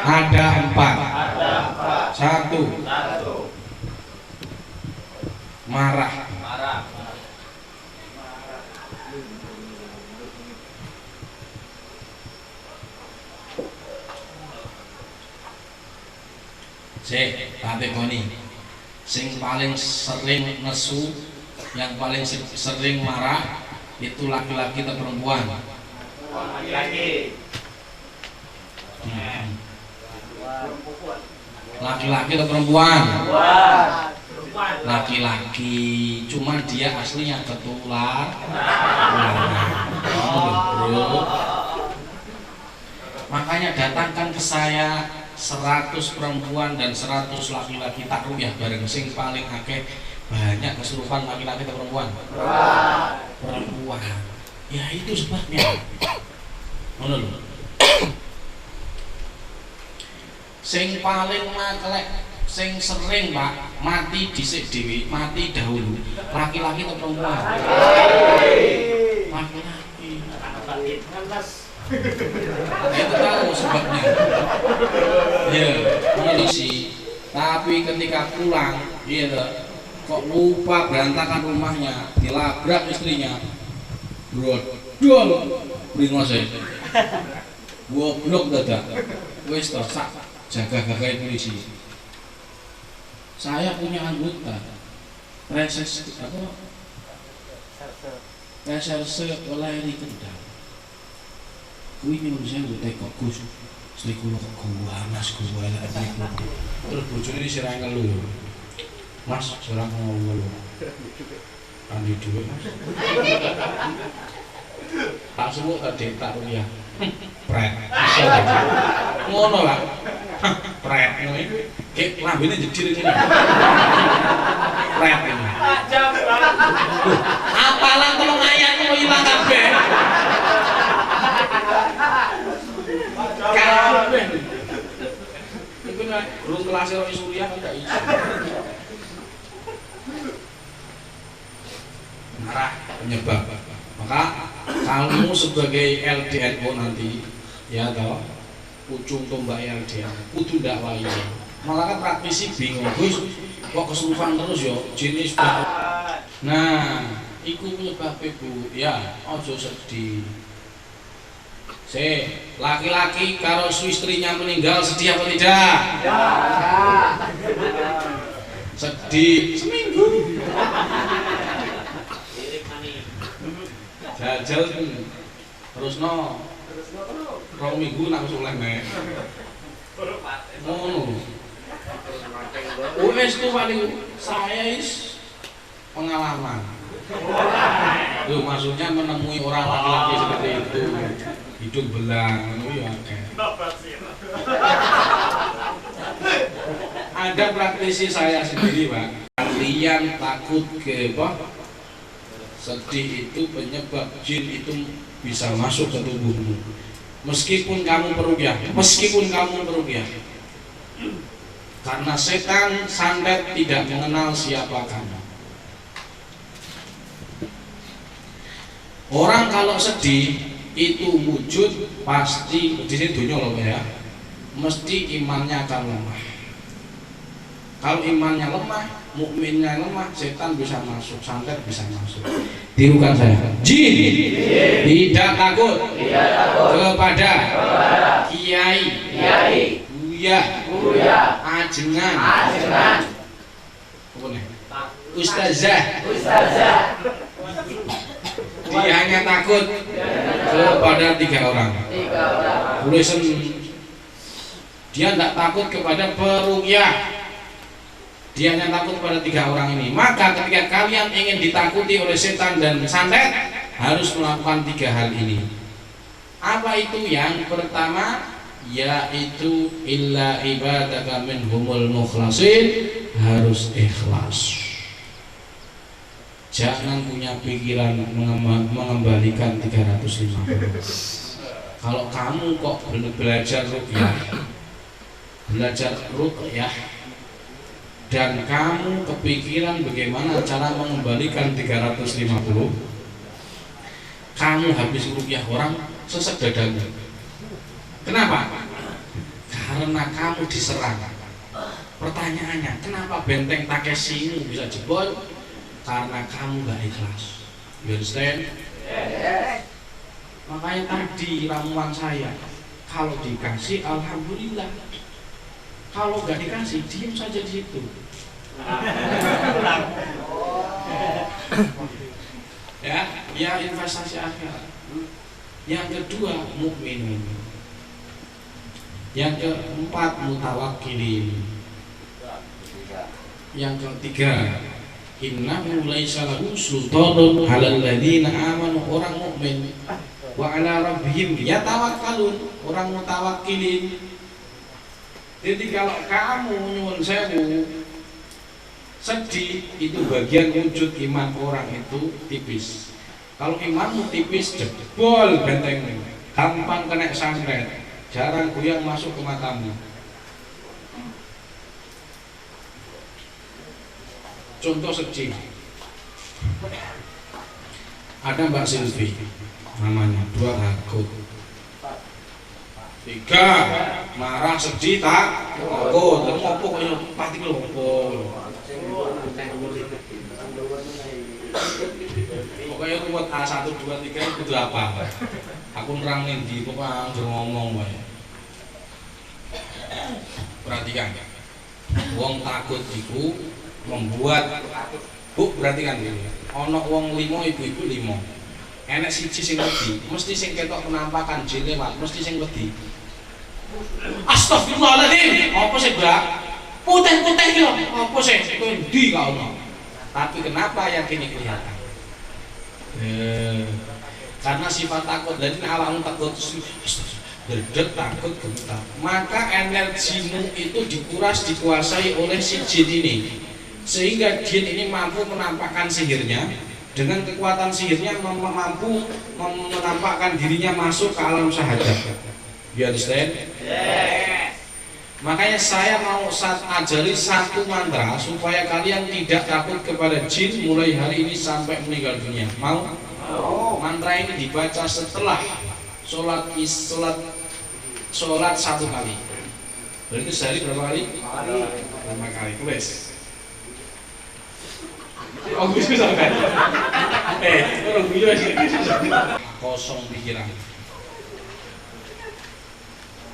Ada 4. 1. Marah. Tak tekoni. Sing paling sering nesu, yang paling sering marah itu laki-laki atau perempuan? Laki-laki. Laki-laki atau perempuan? Laki-laki, cuma dia aslinya ketular. Makanya datangkan ke saya 100 perempuan dan 100 laki-laki, tak ruyah bareng. Sing paling akeh banyak kesurupan laki-laki atau perempuan? Perempuan. Ya itu sebabnya. Ngono lho. Sing paling maklek, sing sering Pak mati dhisik dhewe, mati dahulu, laki-laki atau perempuan? Laki-laki. Itu tahu sebabnya. Ya, kondisi. Tapi ketika pulang, kok lupa berantakan rumahnya, dilabrak istrinya. Brodol, bringos e. Goblok dadak. Wis to sak jaga-jaga polisi. Saya punya anggota reserse Weleri Kendal. Kuwi nyuwun sewu kok Gus. Sliku kok ganas gua elek niku. Terus bojone sira ngelu. Mas, ora ngomong lho. Andi dhuwit, Mas. Tak suwuk tadi tak ruya. Pret. Ngono lah. Pret ngono iki. Ki lambene jedil ngene. Pret ini. Apalan 3 ayat kok ilang kabeh. Kabeh. Iku nek guru kelas Roy Surya enggak iso. Marah penyebab. Maka kamu sebagai LDNO nanti ya toh ujung tombak LDN kudu ndak wae. Malah kan praktisi bingung, Gus, kok kesurupan terus yo jenis. Nah, iku penyebabnya Bu. Ya, ojo sedih. Laki-laki karo istrinya meninggal sedih apa tidak? Sedih seminggu. Jajal terus no 2 minggu nang suleh nek. Ngono. Wes itu paling saya pengalaman. Loh, maksudnya menemui orang laki-laki seperti itu. Hidung belang itu ya ada praktisi saya sendiri Pak. Kalian takut ke apa? Sedih itu penyebab jin itu bisa masuk ke tubuhmu. Meskipun kamu peruqyah, karena setan santet tidak mengenal siapa kamu. Orang kalau sedih itu wujud pasti di sini dunia loh ya, mesti imannya akan lemah. Kalau imannya lemah, mukminnya lemah, setan bisa masuk, santet bisa masuk. Tirukan saya. Jin tidak takut kepada kiai, buya, ajengan, ustazah. Dia hanya takut kepada 3 orang. Dia tidak takut kepada peruqyah. Dia hanya takut pada 3 orang ini. Maka ketika kalian ingin ditakuti oleh setan dan santet, harus melakukan 3 hal ini. Apa itu? Yang pertama yaitu illa ibadaka minhumul mukhlasin, harus ikhlas. Jangan punya pikiran mengembalikan 350. Kalau kamu kok belajar ruqyah dan kamu kepikiran bagaimana cara mengembalikan 350, kamu habis ruqyah orang sesek dadamu. Kenapa? karena kamu diserang. Pertanyaannya, kenapa benteng Takeshi ini bisa jebol? Karena kamu gak ikhlas. You understand? Makanya tadi ramuan saya, kalau dikasih alhamdulillah, kalau gak dikasih diem saja di situ. Ya investasi akhirat. Yang kedua mukmin. Yang keempat mutawakkilin. Yang ketiga innahu laisa lahu sultanun 'alal ladzina amanu, orang mukmin, wa 'ala rabbihim yatawakkalun, orang mutawakkilin. Jadi kalau kamu nyuwun sewu sedih, itu bagian wujud iman orang itu tipis. Kalau imanmu tipis, jebol benteng, gampang kena santet, jarang goyang masuk ke matamu. Contoh sedih, ada Mbak Silvi namanya, 2 takut, 3 marah sedih tak takut, terus ngopo kok pati ngopo. Pokoknya kuat A1, 2, 3 itu apa? Aku nerangin di pokoknya jangan ngomong wae. Perhatikan, wong takut itu membuat, Bu, perhatikan ini. Ono wong 5, ibu-ibu 5. Enek siji sing wedi, mesti sing ketok penampakan jin lewat, mesti sing wedi. Astagfirullahaladzim, apa sih Mbak? Putih-putih iki lho, apa sih? Kowe ndi gak ono? Tapi kenapa yakin kelihatan? Karena sifat takut, dan awakmu takut derdek, takut, gemetar, maka energimu itu dikuasai oleh si jin ini, sehingga jin ini mampu menampakkan sihirnya. Dengan kekuatan sihirnya mampu menampakkan dirinya masuk ke alam sahadat. You understand? Makanya saya mau ajari 1 mantra supaya kalian tidak takut kepada jin mulai hari ini sampai meninggal dunia. Mau? Mantra ini dibaca setelah sholat 1 kali. Berarti sehari berapa kali? 5 kali. Tulis. Oh, susah kan? Orang guyu aja. Kosong pikiran.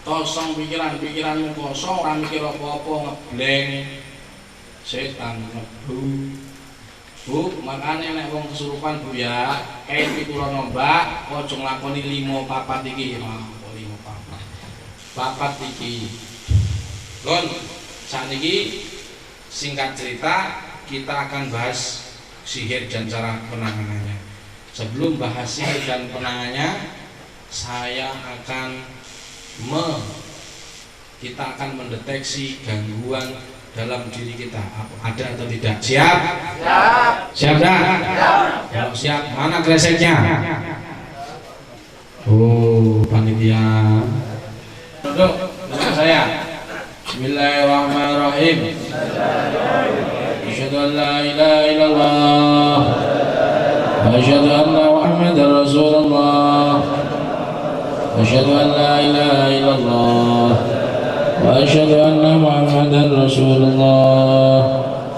Kosong pikiran, pikiranmu kosong, ora mikir apa-apa, ngebleng. Setan ngebu. Bu, makanya nek wong kesurupan Bu ya, kayak piturono Mbak, ojo nglakoni 5 papat iki. 5 papat. Papat iki. Gon, sakniki singkat cerita kita akan bahas sihir dan cara penanganannya. Sebelum bahas sihir dan penanganannya, saya akan kita akan mendeteksi gangguan dalam diri kita, ada atau tidak. Siap? Siap dah? Kalau siap, mana kreseknya? Oh, panitia. Duduk, bersama saya. Bismillahirrahmanirrahim. Asyhadu an la ilaha illallah wa asyhadu anna Muhammadar Rasulullah. Asyhadu an la ilaha illallah wa asyhadu anna Muhammadar Rasulullah.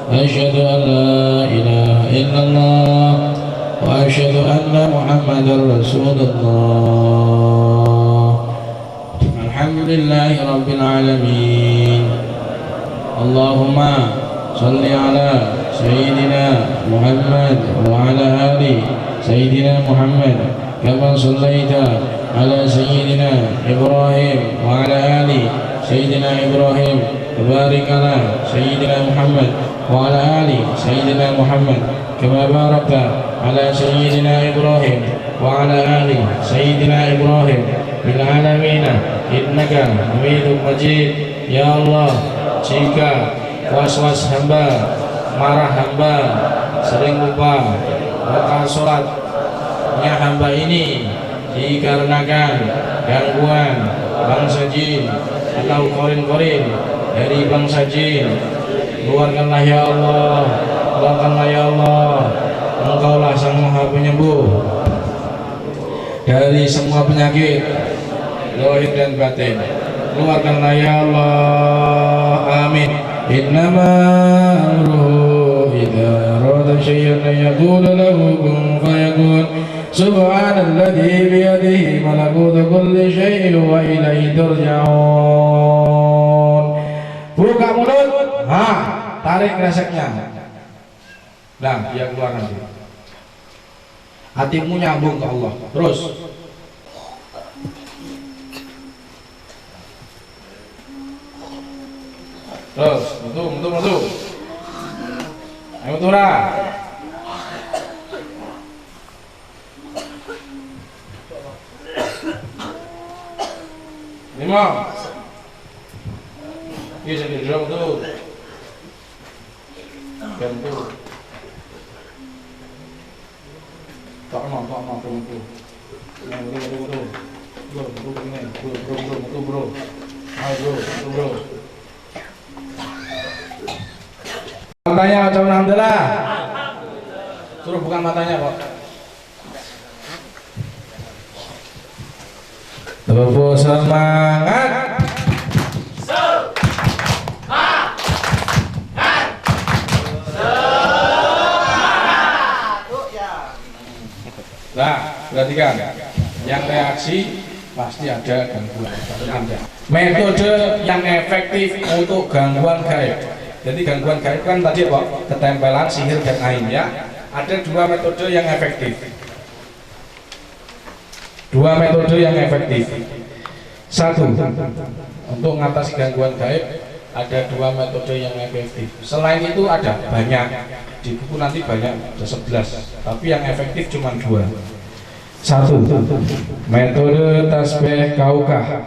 Asyhadu an la ilaha illallah wa asyhadu anna Muhammadar Rasulullah. Alhamdulillahi rabbil alamin. Allahumma salli ala sayyidina Muhammad wa ala ali sayyidina Muhammad kama sallaita ala sayyidina Ibrahim wa ala ali sayyidina Ibrahim, barik ala sayyidina Muhammad wa ala ali sayyidina Muhammad kama barakta ala sayyidina Ibrahim wa ala ali sayyidina Ibrahim bil alamin innaka Hamidum Majid. Ya Allah, jika was-was hamba, marah hamba, sering lupa maka sholatnya hamba ini dikarenakan gangguan bangsa jin atau korin-korin dari bangsa jin. Keluarkanlah ya Allah, keluarkanlah ya Allah, Engkaulah sang maha penyembuh dari semua penyakit lahir dan batin. keluarkanlah ya Allah, amin. Innama amruhu idza arada syai'an an yaqula lahu kun fayakun. Subhanalladzi biyadihi malakutu kulli syai'in wa ilaihi turja'un. Buka mulut, tarik kreseknya. Nah, dia keluar nanti. Hatimu nyambung ke Allah. Terus. Terus, betul. Ayo turah. Lima. Iya, jadi drum tuh. Gantu. Tak mau tuh. Bro. Ayo, bro. Matanya macam alhamdulillah. Suruh bukan matanya kok. Tepuk semangat. Nah, perhatikan. Yang reaksi pasti ada gangguan. Metode yang efektif untuk gangguan gaib. Jadi gangguan gaib kan tadi apa? Ketempelan, sihir dan ain ya. Ada dua metode yang efektif. Satu, untuk mengatasi gangguan gaib ada dua metode yang efektif. Selain itu ada banyak. Di buku nanti banyak, ada 11. Tapi yang efektif cuma dua. Satu, metode tasbih kaukah.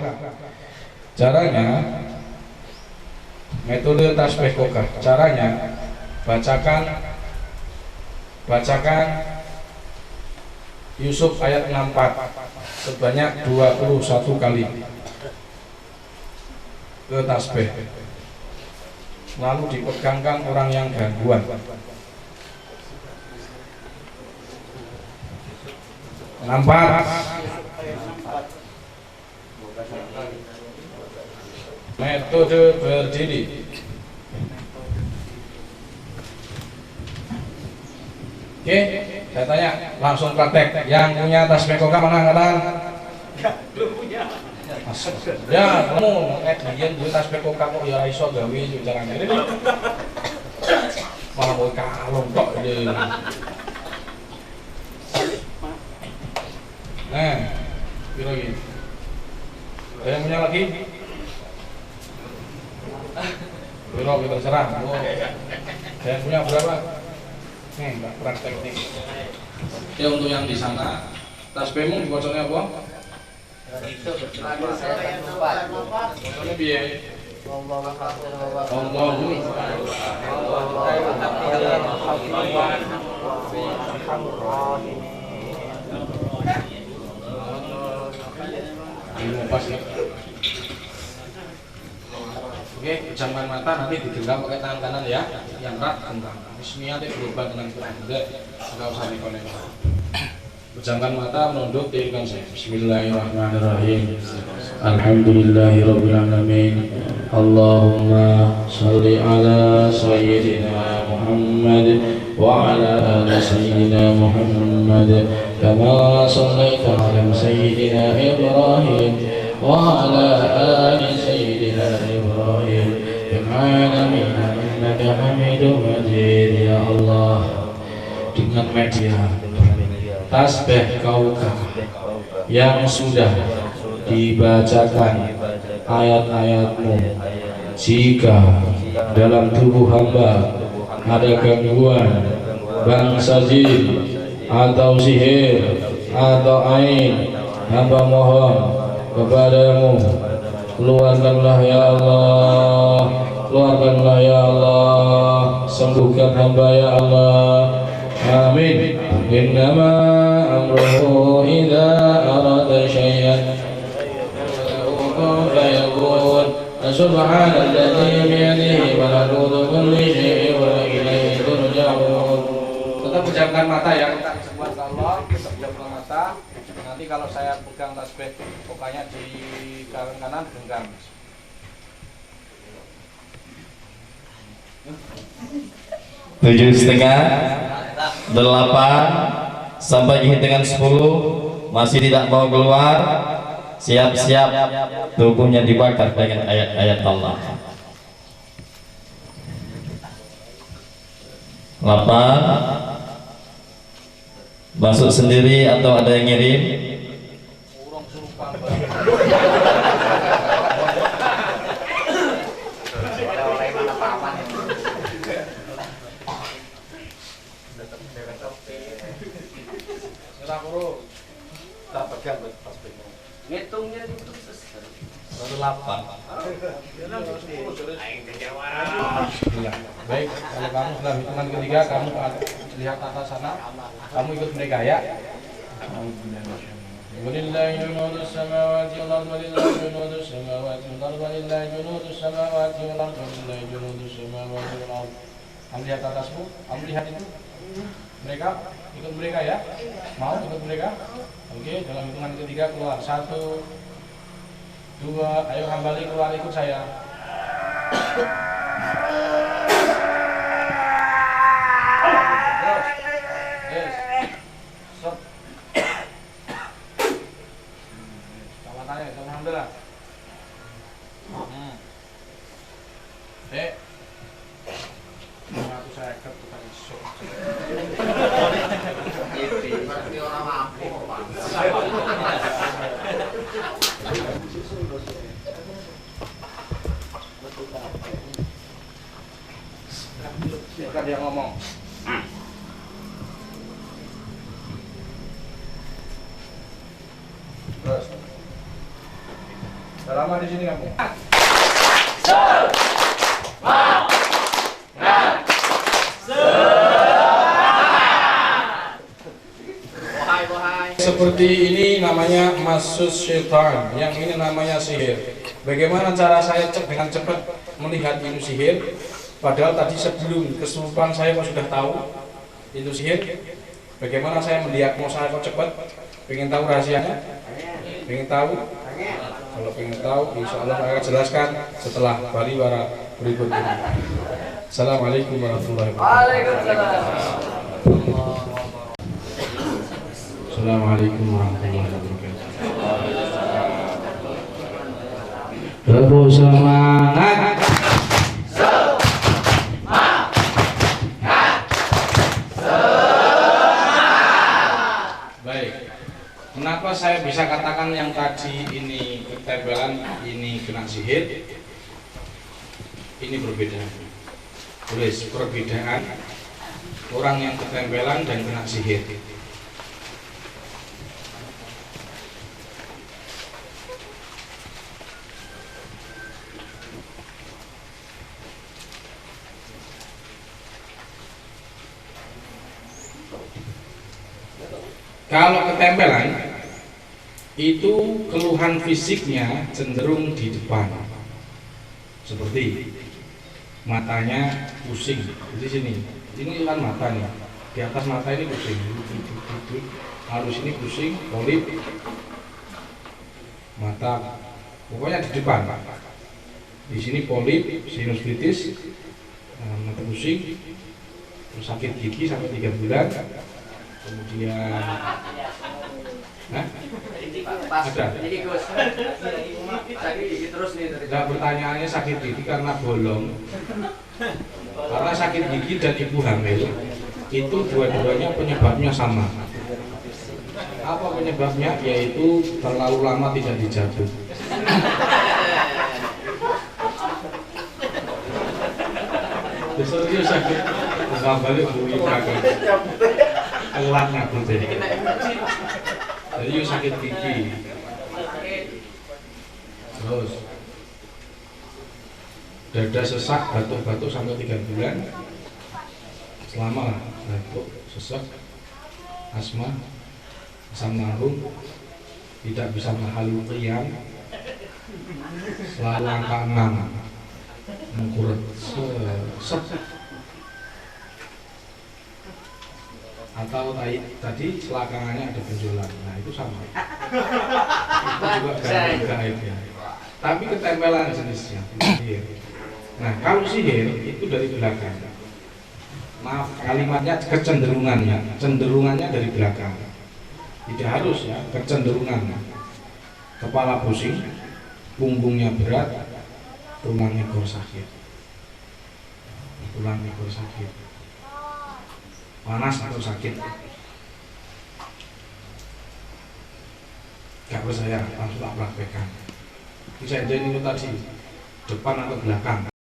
Caranya, metode tasbih kaukah. Caranya, bacakan Yusuf ayat 64 sebanyak 21 kali ke tasbih. Lalu dipegangkan orang yang gangguan. Nampak? Metode berdiri. Oke, saya tanya langsung praktek. Yang punya tasbih koka mana angkatan? Belum punya. Ya, kamu dia duit tasbih koka kok ya iso gawe jangan ini. Malah mau kalung tok dia. Nah, kira lagi. Ada yang punya lagi? Kira kita serah. Saya punya berapa? Nih, nggak praktek nih. Ya untuk yang di sana, tasbihmu dibacanya apa? Itu Bacanya biaya. Pas ya. Oke, pejamkan mata nanti digenggam pakai tangan kanan ya. Yang erat genggam. Bismillah berubah dengan Quran. Enggak usah dikonek. Pejamkan mata, menunduk, dirikan saya. Bismillahirrahmanirrahim. Alhamdulillahirabbil alamin. Allahumma shalli ala sayyidina Muhammad wa ala ali sayyidina Muhammad kama shallaita ala sayyidina Ibrahim wa ala ali sayyidina Ibrahim fil alamin innaka Hamidum Majid. Ya Allah, dengan media tasbih kaukah yang sudah dibacakan ayat-ayatmu, jika dalam tubuh hamba ada gangguan bangsa jin atau sihir atau ain, hamba mohon kepadamu, keluarkanlah ya Allah, keluarkanlah ya Allah, sembuhkan hamba ya Allah, amin. Innama amruhu idza arada syai'an fayakun. Subhanalladzi biyadihi malakutu kulli syai'in wa ilaihi turja'un. Tetap pejamkan mata ya, kita disebut Allah, pejamkan mata. Nanti kalau saya pegang tasbih pokoknya di kanan genggam. 7,5, 8, sampai hitungan 10 masih tidak mau keluar. Siap-siap tubuhnya dibakar dengan ayat-ayat Allah. 8, masuk sendiri atau ada yang ngirim? Ngitungnya itu selesai. 8. Baik, kalau kamu sudah hitungan ketiga, kamu lihat atas sana, kamu ikut mereka ya. Walillahi junudus samawati wal ardi walillahi junudus samawati wal ardi walillahi junudus samawati wal ardi walillahi junudus samawati wal ardi. Kamu lihat atasmu, kamu lihat itu. Mereka ikut mereka ya. Mau ikut mereka? Oke, dalam hitungan ketiga keluar. 1, 2, ayo Hambali keluar ikut saya. Yes. Stop. Selamat tanya, alhamdulillah. Aku saya ket tukang isuk. Berarti orang mampu, Pak. Bukan dia ngomong. Terus. Udah lama di sini kamu? Seperti ini namanya masus syaitan, yang ini namanya sihir. Bagaimana cara saya dengan cepat melihat itu sihir? Padahal tadi sebelum kesurupan saya kok sudah tahu itu sihir. Bagaimana saya mendiagnosa kok cepat? Pengen tahu rahasianya? Pengen tahu? Kalau pengen tahu, insya Allah saya akan jelaskan setelah pariwara berikut ini. Assalamualaikum warahmatullahi wabarakatuh. Assalamualaikum warahmatullahi wabarakatuh. Rebo semangat. Baik. Kenapa saya bisa katakan yang tadi ini ketempelan, ini kena sihir? Ini berbeda. Tulis perbedaan orang yang ketempelan dan kena sihir. Kalau ketempelan itu keluhan fisiknya cenderung di depan, seperti matanya pusing di sini. Ini kan mata nih, di atas mata ini pusing, harus ini pusing, polip mata, pokoknya di depan. Di sini polip, sinusitis, mata pusing, sakit gigi sampai 3 bulan. Kemudian ada. Nah, pertanyaannya sakit gigi karena bolong, karena sakit gigi dan ibu hamil itu dua-duanya penyebabnya sama. Apa penyebabnya? Yaitu terlalu lama tidak dijabut. Serius sakit, nggak balik bui kagak. Kelat ngabut deh. Jadi sakit gigi. Terus dada sesak, batuk-batuk sampai 3 bulan. Selama batuk, sesak, asma, asam lambung, tidak bisa menghalu priang, selalu angka 6, mengkurut, atau tadi selakangannya ada benjolan. Nah itu sama. Itu juga gaib ya. Tapi ketempelan jenisnya. Nah, kalau sihir itu dari belakang. Maaf, kalimatnya kecenderungannya, cenderungannya dari belakang. Tidak harus ya, kecenderungan. Kepala pusing, punggungnya berat, tulang ekor sakit. Tulang ekor sakit. Panas atau sakit. Gak percaya, langsung tak praktekkan. Bisa ini tadi, depan atau belakang.